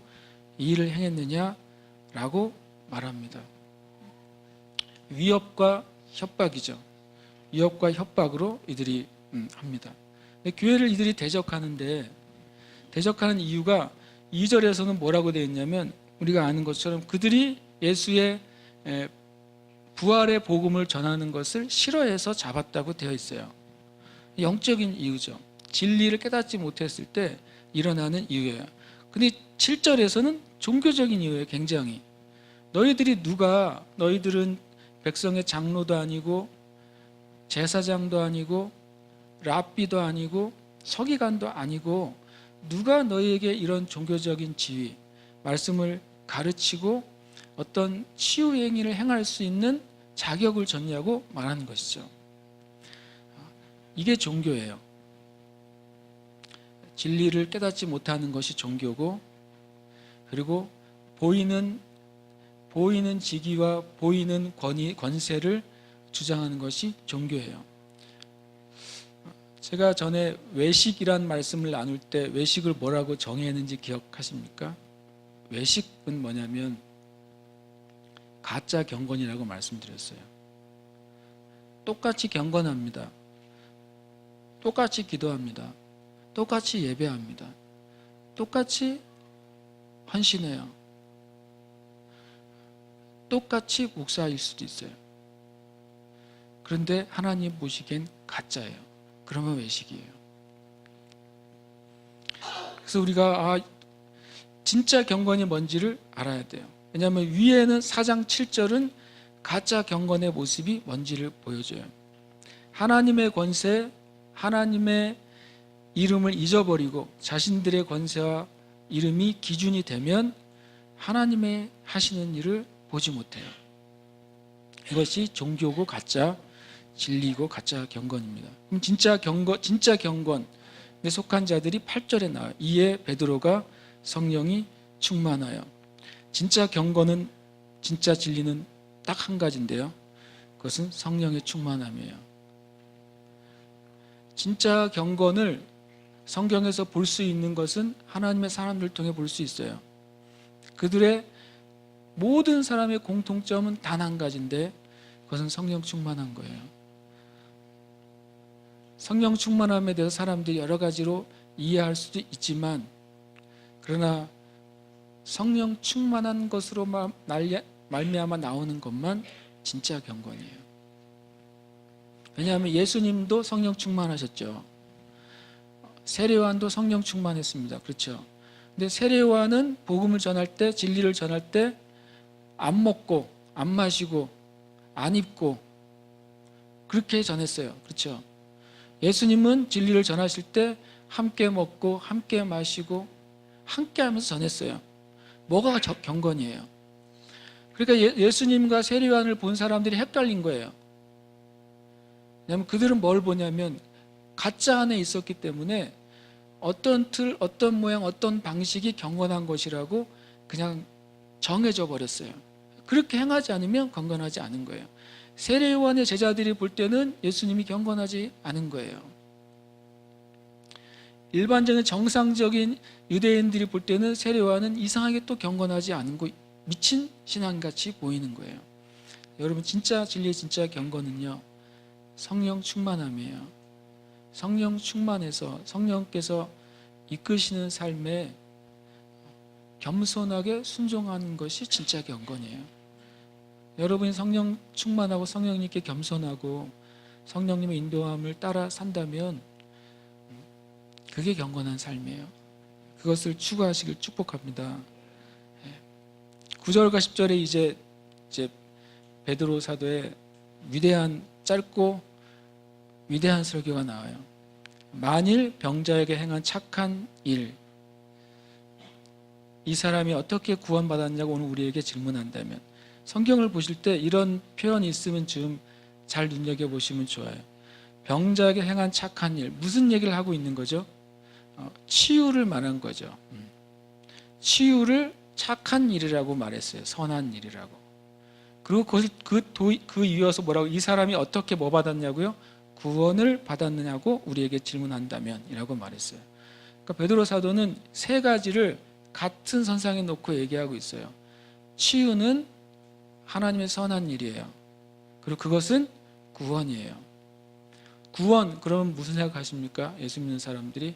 이 일을 행했느냐라고 말합니다. 위협과 협박이죠. 위협과 협박으로 이들이 합니다. 교회를 이들이 대적하는 이유가 2절에서는 뭐라고 되어 있냐면, 우리가 아는 것처럼 그들이 예수의 부활의 복음을 전하는 것을 싫어해서 잡았다고 되어 있어요. 영적인 이유죠. 진리를 깨닫지 못했을 때 일어나는 이유예요. 근데 7절에서는 종교적인 이유예요. 굉장히 너희들은 백성의 장로도 아니고 제사장도 아니고 랍비도 아니고 서기관도 아니고 누가 너희에게 이런 종교적인 지위, 말씀을 가르치고 어떤 치유 행위를 행할 수 있는 자격을 줬냐고 말하는 것이죠. 이게 종교예요. 진리를 깨닫지 못하는 것이 종교고, 그리고 보이는 직위와 보이는 권세를 주장하는 것이 종교예요. 제가 전에 외식이란 말씀을 나눌 때 외식을 뭐라고 정의했는지 기억하십니까? 외식은 뭐냐면 가짜 경건이라고 말씀드렸어요. 똑같이 경건합니다. 똑같이 기도합니다. 똑같이 예배합니다. 똑같이 헌신해요. 똑같이 목사일 수도 있어요. 그런데 하나님 보시기엔 가짜예요. 그러면 외식이에요. 그래서 우리가 진짜 경건이 뭔지를 알아야 돼요. 왜냐하면 위에는 4장 7절은 가짜 경건의 모습이 뭔지를 보여줘요. 하나님의 권세, 하나님의 이름을 잊어버리고 자신들의 권세와 이름이 기준이 되면 하나님의 하시는 일을 보지 못해요. 이것이 종교고 가짜 진리고 가짜 경건입니다. 그럼 진짜 경건에 속한 자들이 8절에 나와요. 이에 베드로가 성령이 충만하여. 진짜 경건은, 진짜 진리는 딱 한 가지인데요. 그것은 성령의 충만함이에요. 진짜 경건을 성경에서 볼 수 있는 것은 하나님의 사람들을 통해 볼 수 있어요. 그들의 모든 사람의 공통점은 단 한 가지인데 그것은 성령 충만한 거예요. 성령 충만함에 대해서 사람들이 여러 가지로 이해할 수도 있지만, 그러나 성령 충만한 것으로 말미암아 나오는 것만 진짜 경건이에요. 왜냐하면 예수님도 성령 충만하셨죠. 세례요한도 성령 충만했습니다. 그렇죠? 근데 세례요한은 복음을 전할 때, 진리를 전할 때 안 먹고 안 마시고 안 입고 그렇게 전했어요. 그렇죠? 예수님은 진리를 전하실 때 함께 먹고 함께 마시고 함께 하면서 전했어요. 뭐가 경건이에요? 그러니까 예수님과 세례요한을 본 사람들이 헷갈린 거예요. 왜냐하면 그들은 뭘 보냐면 가짜 안에 있었기 때문에 어떤 틀, 어떤 모양, 어떤 방식이 경건한 것이라고 그냥 정해져 버렸어요. 그렇게 행하지 않으면 경건하지 않은 거예요. 세례요한의 제자들이 볼 때는 예수님이 경건하지 않은 거예요. 일반적인 정상적인 유대인들이 볼 때는 세례요한은 이상하게 또 경건하지 않은 거, 미친 신앙같이 보이는 거예요. 여러분, 진짜 진리의 진짜 경건은요, 성령 충만함이에요. 성령 충만해서 성령께서 이끄시는 삶에 겸손하게 순종하는 것이 진짜 경건이에요. 여러분이 성령 충만하고 성령님께 겸손하고 성령님의 인도함을 따라 산다면 그게 경건한 삶이에요. 그것을 추구하시길 축복합니다. 9절과 10절에 이제 베드로 사도의 위대한, 짧고 위대한 설교가 나와요. 만일 병자에게 행한 착한 일, 이 사람이 어떻게 구원받았냐고 오늘 우리에게 질문한다면, 성경을 보실 때 이런 표현이 있으면 좀 잘 눈여겨보시면 좋아요. 병자에게 행한 착한 일, 무슨 얘기를 하고 있는 거죠? 치유를 말한 거죠. 치유를 착한 일이라고 말했어요. 선한 일이라고. 그리고 그 이어서 뭐라고, 이 사람이 어떻게 뭐 받았냐고요? 구원을 받았느냐고 우리에게 질문한다면 이라고 말했어요. 그러니까 베드로 사도는 세 가지를 같은 선상에 놓고 얘기하고 있어요. 치유는 하나님의 선한 일이에요. 그리고 그것은 구원이에요. 구원, 그러면 무슨 생각하십니까? 예수 믿는 사람들이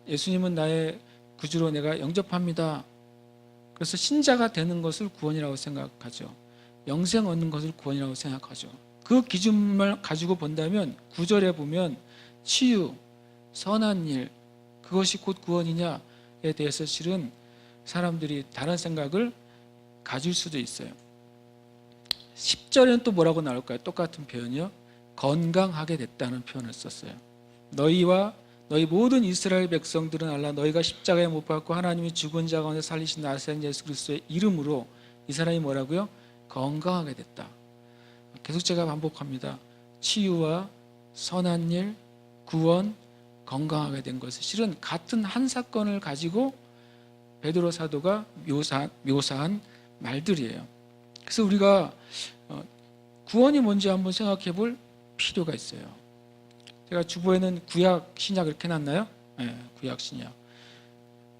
예수님은 나의 구주로 내가 영접합니다. 그래서 신자가 되는 것을 구원이라고 생각하죠. 영생 얻는 것을 구원이라고 생각하죠. 그 기준을 가지고 본다면 9절에 보면 치유, 선한 일, 그것이 곧 구원이냐에 대해서 실은 사람들이 다른 생각을 가질 수도 있어요. 10절에는 또 뭐라고 나올까요? 똑같은 표현이요. 건강하게 됐다는 표현을 썼어요. 너희와 너희 모든 이스라엘 백성들은 알라. 너희가 십자가에 못 박고 하나님이 죽은 자 가운데 살리신 나사렛 예수 그리스도의 이름으로 이 사람이 뭐라고요? 건강하게 됐다. 계속 제가 반복합니다. 치유와 선한 일, 구원, 건강하게 된 것은 실은 같은 한 사건을 가지고 베드로 사도가 묘사한 말들이에요. 그래서 우리가 구원이 뭔지 한번 생각해 볼 필요가 있어요. 제가 주보에는 구약, 신약 이렇게 놨나요? 네, 구약, 신약.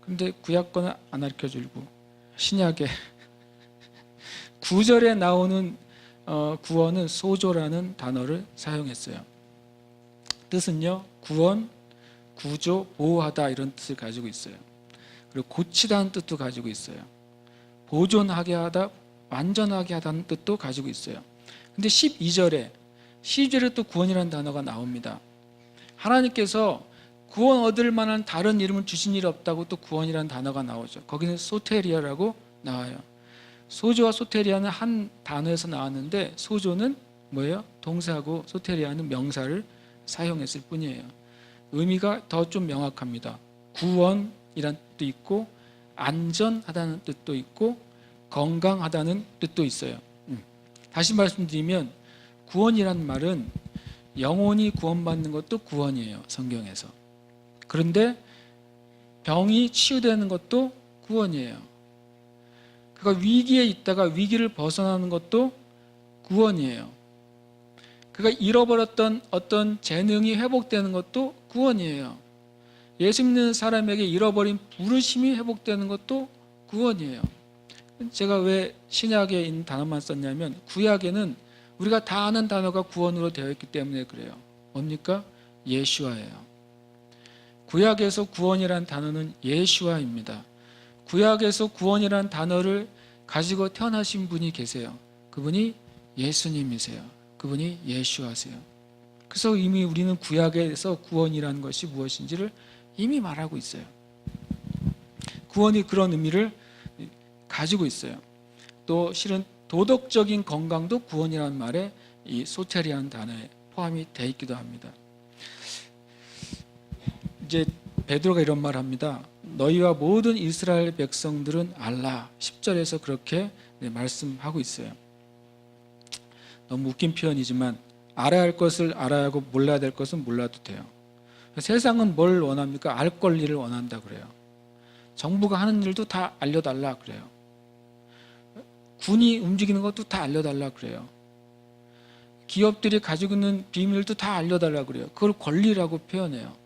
근데 구약 거는 안 가르쳐주고 신약에 9절에 나오는 구원은 소조라는 단어를 사용했어요. 뜻은요, 구원, 구조, 보호하다 이런 뜻을 가지고 있어요. 그리고 고치다는 뜻도 가지고 있어요. 보존하게 하다, 완전하게 하다는 뜻도 가지고 있어요. 근데 12절에 또 구원이라는 단어가 나옵니다. 하나님께서 구원 얻을 만한 다른 이름을 주신 일이 없다고 또 구원이라는 단어가 나오죠. 거기는 소테리아라고 나와요. 소조와 소테리아는 한 단어에서 나왔는데 소조는 뭐예요? 동사고 소테리아는 명사를 사용했을 뿐이에요. 의미가 더 좀 명확합니다. 구원이란 뜻도 있고 안전하다는 뜻도 있고 건강하다는 뜻도 있어요. 다시 말씀드리면 구원이란 말은 영혼이 구원받는 것도 구원이에요. 성경에서. 그런데 병이 치유되는 것도 구원이에요. 그가 위기에 있다가 위기를 벗어나는 것도 구원이에요. 그가 잃어버렸던 어떤 재능이 회복되는 것도 구원이에요. 예수 믿는 사람에게 잃어버린 부르심이 회복되는 것도 구원이에요. 제가 왜 신약에 있는 단어만 썼냐면 구약에는 우리가 다 아는 단어가 구원으로 되어 있기 때문에 그래요. 뭡니까? 예슈아예요. 구약에서 구원이란 단어는 예슈아입니다. 구약에서 구원이란 단어를 가지고 태어나신 분이 계세요. 그분이 예수님이세요. 그분이 예슈아세요. 그래서 이미 우리는 구약에서 구원이라는 것이 무엇인지를 이미 말하고 있어요. 구원이 그런 의미를 가지고 있어요. 또 실은 도덕적인 건강도 구원이라는 말에 이 소테리아는 단어에 포함이 되어 있기도 합니다. 이제 베드로가 이런 말을 합니다. 너희와 모든 이스라엘 백성들은 알라. 10절에서 그렇게 말씀하고 있어요. 너무 웃긴 표현이지만 알아야 할 것을 알아야 하고 몰라야 될 것은 몰라도 돼요. 세상은 뭘 원합니까? 알 권리를 원한다 그래요. 정부가 하는 일도 다 알려달라 그래요. 군이 움직이는 것도 다 알려달라 그래요. 기업들이 가지고 있는 비밀도 다 알려달라 그래요. 그걸 권리라고 표현해요.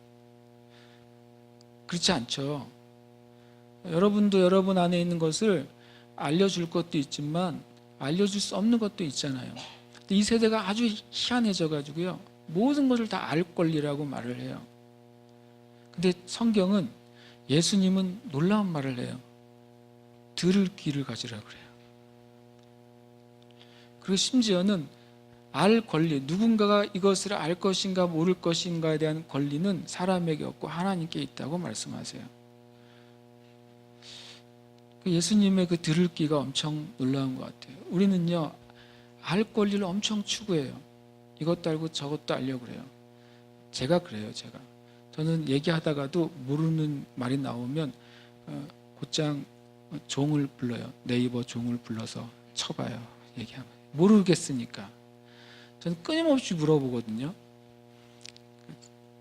그렇지 않죠. 여러분도 여러분 안에 있는 것을 알려줄 것도 있지만 알려줄 수 없는 것도 있잖아요. 이 세대가 아주 희한해져 가지고요, 모든 것을 다 알 권리라고 말을 해요. 근데 성경은, 예수님은 놀라운 말을 해요. 들을 귀를 가지라 그래요. 그리고 심지어는 알 권리, 누군가가 이것을 알 것인가 모를 것인가에 대한 권리는 사람에게 없고 하나님께 있다고 말씀하세요. 예수님의 그 들을 귀가 엄청 놀라운 것 같아요. 우리는요, 알 권리를 엄청 추구해요. 이것도 알고 저것도 알려고 그래요. 제가 그래요. 저는 얘기하다가도 모르는 말이 나오면 곧장 종을 불러요. 네이버 종을 불러서 쳐봐요. 얘기하면 모르겠으니까 저는 끊임없이 물어보거든요.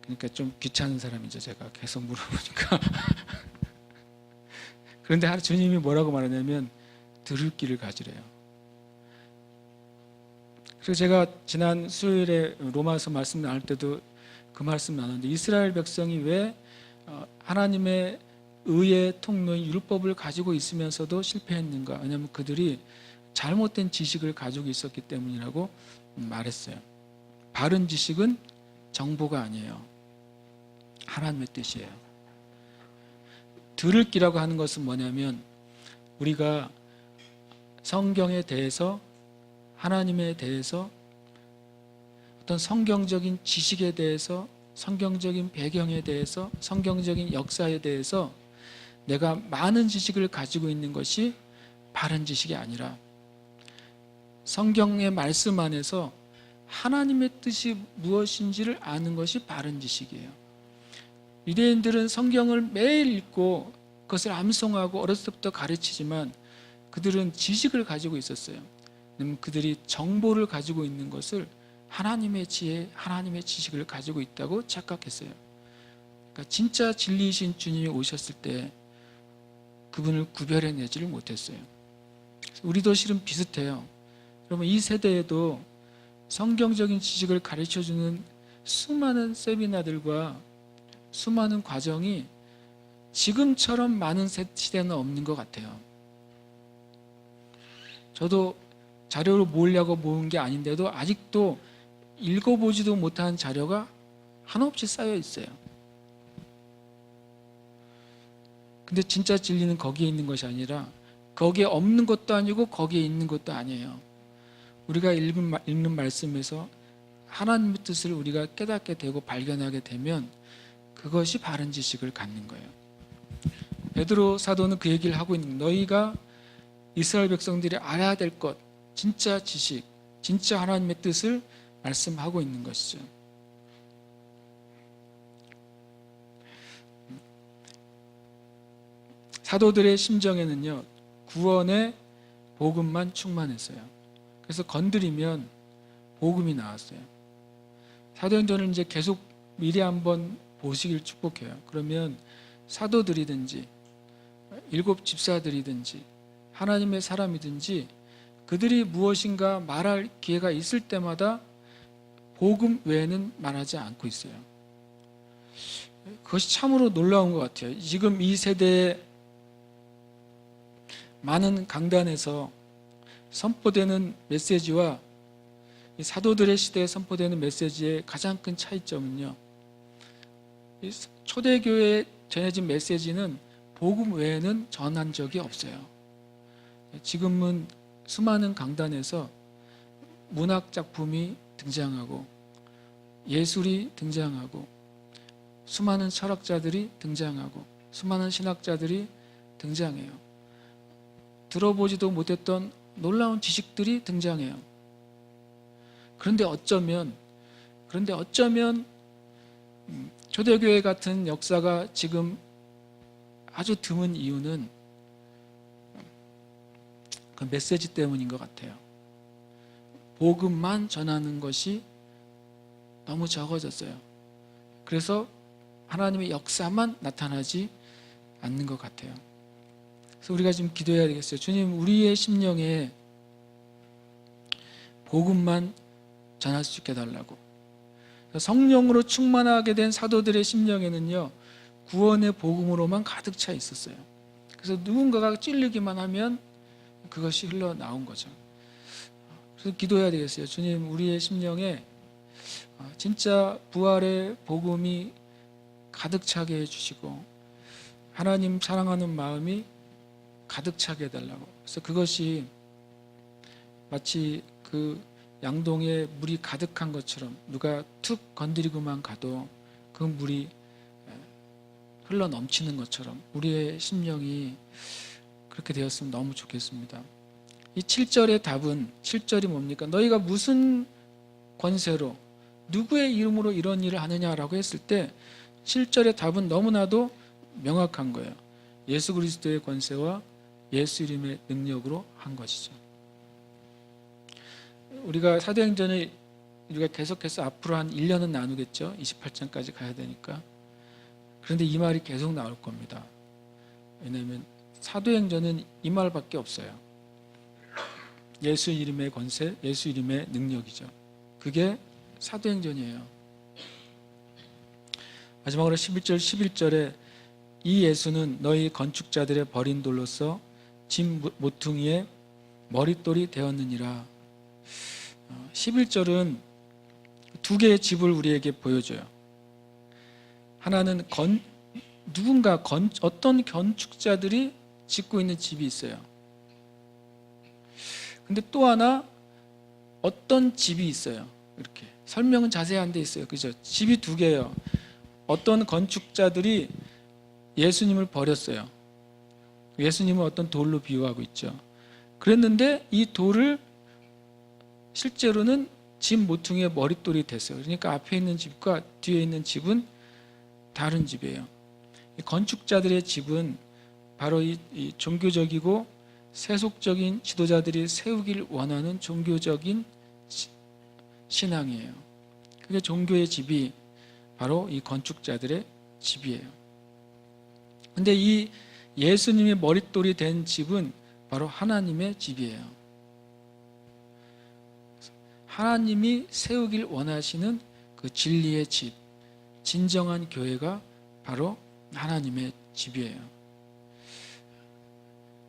그러니까 좀 귀찮은 사람이죠. 제가 계속 물어보니까. 그런데 주님이 뭐라고 말하냐면 들을 귀를 가지래요. 그래서 제가 지난 수요일에 로마서 말씀 나눌 때도 그 말씀 나눴는데, 이스라엘 백성이 왜 하나님의 의의 통로인 율법을 가지고 있으면서도 실패했는가? 왜냐하면 그들이 잘못된 지식을 가지고 있었기 때문이라고 말했어요. 바른 지식은 정보가 아니에요. 하나님의 뜻이에요. 들을 귀라고 하는 것은 뭐냐면, 우리가 성경에 대해서, 하나님에 대해서, 어떤 성경적인 지식에 대해서, 성경적인 배경에 대해서, 성경적인 역사에 대해서 내가 많은 지식을 가지고 있는 것이 바른 지식이 아니라 성경의 말씀 안에서 하나님의 뜻이 무엇인지를 아는 것이 바른 지식이에요. 유대인들은 성경을 매일 읽고 그것을 암송하고 어렸을 때부터 가르치지만 그들은 지식을 가지고 있었어요. 그들이 정보를 가지고 있는 것을 하나님의 지혜, 하나님의 지식을 가지고 있다고 착각했어요. 그러니까 진짜 진리이신 주님이 오셨을 때 그분을 구별해내지를 못했어요. 우리도 실은 비슷해요. 여러분, 이 세대에도 성경적인 지식을 가르쳐주는 수많은 세미나들과 수많은 과정이 지금처럼 많은 시대는 없는 것 같아요. 저도 자료를 모으려고 모은 게 아닌데도 아직도 읽어보지도 못한 자료가 한없이 쌓여 있어요. 근데 진짜 진리는 거기에 있는 것이 아니라 거기에 없는 것도 아니고 거기에 있는 것도 아니에요. 우리가 읽는 말씀에서 하나님의 뜻을 우리가 깨닫게 되고 발견하게 되면 그것이 바른 지식을 갖는 거예요. 베드로 사도는 그 얘기를 하고 있는 거예요. 너희가 이스라엘 백성들이 알아야 될 것, 진짜 지식, 진짜 하나님의 뜻을 말씀하고 있는 것이죠. 사도들의 심정에는요, 구원의 복음만 충만했어요. 그래서 건드리면 복음이 나왔어요. 사도행전을 이제 계속 미리 한번 보시길 축복해요. 그러면 사도들이든지 일곱 집사들이든지 하나님의 사람이든지 그들이 무엇인가 말할 기회가 있을 때마다 복음 외에는 말하지 않고 있어요. 그것이 참으로 놀라운 것 같아요. 지금 이 세대에 많은 강단에서 선포되는 메시지와 이 사도들의 시대에 선포되는 메시지의 가장 큰 차이점은요, 이 초대교회에 전해진 메시지는 복음 외에는 전한 적이 없어요. 지금은 수많은 강단에서 문학 작품이 등장하고 예술이 등장하고 수많은 철학자들이 등장하고 수많은 신학자들이 등장해요. 들어보지도 못했던 놀라운 지식들이 등장해요. 그런데 어쩌면 초대교회 같은 역사가 지금 아주 드문 이유는 그 메시지 때문인 것 같아요. 복음만 전하는 것이 너무 적어졌어요. 그래서 하나님의 역사만 나타나지 않는 것 같아요. 그래서 우리가 지금 기도해야 되겠어요. 주님, 우리의 심령에 복음만 전할 수 있게 해달라고. 성령으로 충만하게 된 사도들의 심령에는요, 구원의 복음으로만 가득 차 있었어요. 그래서 누군가가 찔리기만 하면 그것이 흘러나온 거죠. 그래서 기도해야 되겠어요. 주님, 우리의 심령에 진짜 부활의 복음이 가득 차게 해주시고 하나님 사랑하는 마음이 가득 차게 해달라고. 그래서 그것이 마치 그 양동에 물이 가득한 것처럼 누가 툭 건드리고만 가도 그 물이 흘러 넘치는 것처럼 우리의 심령이 그렇게 되었으면 너무 좋겠습니다. 이 7절의 답은, 7절이 뭡니까? 너희가 무슨 권세로 누구의 이름으로 이런 일을 하느냐라고 했을 때 7절의 답은 너무나도 명확한 거예요. 예수 그리스도의 권세와 예수 이름의 능력으로 한 것이죠. 우리가 사도행전을 우리가 계속해서 앞으로 한 1년은 나누겠죠. 28장까지 가야 되니까. 그런데 이 말이 계속 나올 겁니다. 왜냐하면 사도행전은 이 말밖에 없어요. 예수 이름의 권세, 예수 이름의 능력이죠. 그게 사도행전이에요. 마지막으로 11절, 11절에 이 예수는 너희 건축자들의 버린 돌로서 집 모퉁이의 머릿돌이 되었느니라. 11절은 두 개의 집을 우리에게 보여줘요. 하나는 어떤 건축자들이 짓고 있는 집이 있어요. 근데 또 하나 어떤 집이 있어요. 이렇게 설명은 자세한 데 있어요. 그죠? 집이 두 개예요. 어떤 건축자들이 예수님을 버렸어요. 예수님은 어떤 돌로 비유하고 있죠. 그랬는데 이 돌을 실제로는 집 모퉁이의 머릿돌이 됐어요. 그러니까 앞에 있는 집과 뒤에 있는 집은 다른 집이에요. 이 건축자들의 집은 바로 이 종교적이고 세속적인 지도자들이 세우길 원하는 종교적인 신앙이에요. 그게 종교의 집이 바로 이 건축자들의 집이에요. 근데 이 예수님의 머릿돌이 된 집은 바로 하나님의 집이에요. 하나님이 세우길 원하시는 그 진리의 집, 진정한 교회가 바로 하나님의 집이에요.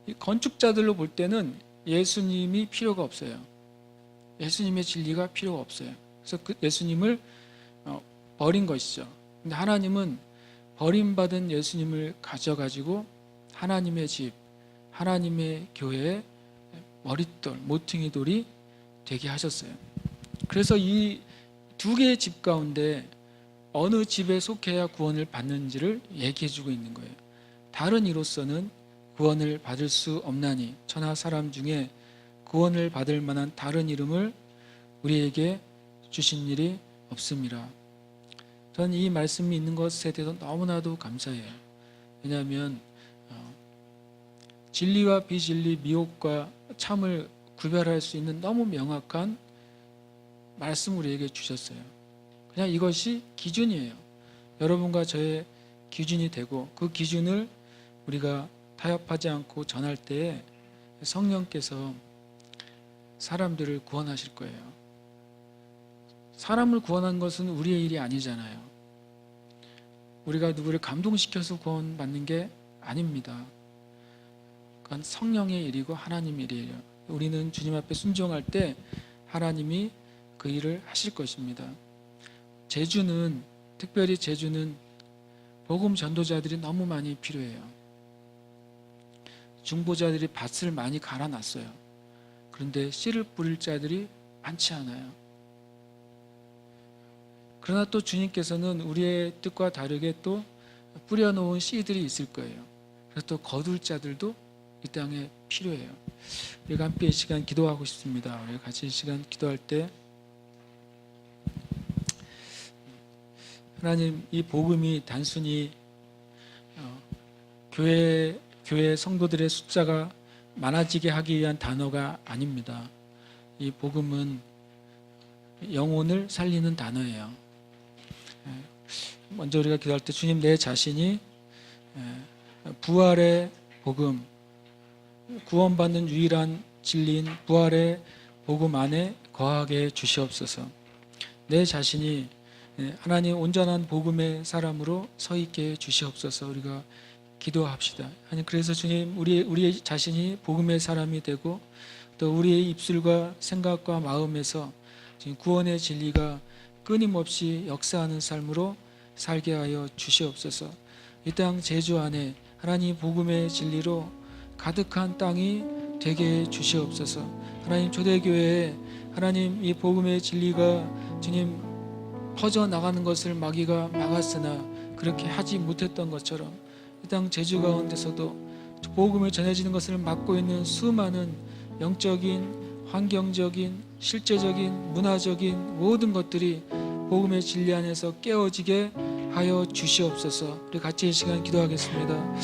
이 건축자들로 볼 때는 예수님이 필요가 없어요. 예수님의 진리가 필요가 없어요. 그래서 그 예수님을 버린 것이죠. 근데 하나님은 버림받은 예수님을 가져가지고 하나님의 집, 하나님의 교회의 머릿돌, 모퉁이 돌이 되게 하셨어요. 그래서 이 두 개의 집 가운데 어느 집에 속해야 구원을 받는지를 얘기해 주고 있는 거예요. 다른 이로서는 구원을 받을 수 없나니 천하 사람 중에 구원을 받을 만한 다른 이름을 우리에게 주신 일이 없습니다. 저는 이 말씀이 있는 것에 대해서 너무나도 감사해요. 왜냐하면 진리와 비진리, 미혹과 참을 구별할 수 있는 너무 명확한 말씀을 우리에게 주셨어요. 그냥 이것이 기준이에요. 여러분과 저의 기준이 되고 그 기준을 우리가 타협하지 않고 전할 때에 성령께서 사람들을 구원하실 거예요. 사람을 구원하는 것은 우리의 일이 아니잖아요. 우리가 누구를 감동시켜서 구원받는 게 아닙니다. 그건 성령의 일이고 하나님의 일이에요. 우리는 주님 앞에 순종할 때 하나님이 그 일을 하실 것입니다. 특별히 제주는 복음 전도자들이 너무 많이 필요해요. 중보자들이 밭을 많이 갈아놨어요. 그런데 씨를 뿌릴 자들이 많지 않아요. 그러나 또 주님께서는 우리의 뜻과 다르게 또 뿌려놓은 씨들이 있을 거예요. 그래서 또 거둘 자들도 이 땅에 필요해요. 우리가 함께 이 시간 기도하고 싶습니다. 우리 같이 이 시간 기도할 때 하나님, 이 복음이 단순히 교회 성도들의 숫자가 많아지게 하기 위한 단어가 아닙니다. 이 복음은 영혼을 살리는 단어예요. 먼저 우리가 기도할 때 주님, 내 자신이 부활의 복음, 구원받는 유일한 진리인 부활의 복음 안에 거하게 주시옵소서. 내 자신이 하나님 온전한 복음의 사람으로 서 있게 주시옵소서. 우리가 기도합시다. 아니, 그래서 주님, 우리의 자신이 복음의 사람이 되고 또 우리의 입술과 생각과 마음에서 지금 구원의 진리가 끊임없이 역사하는 삶으로 살게 하여 주시옵소서. 이 땅 제주 안에 하나님 복음의 진리로 가득한 땅이 되게 해 주시옵소서. 하나님, 초대교회에 하나님 이 복음의 진리가 주님 퍼져나가는 것을 마귀가 막았으나 그렇게 하지 못했던 것처럼 이 땅 제주 가운데서도 복음을 전해지는 것을 막고 있는 수많은 영적인, 환경적인, 실제적인, 문화적인 모든 것들이 복음의 진리 안에서 깨어지게 하여 주시옵소서. 우리 같이 이 시간 기도하겠습니다.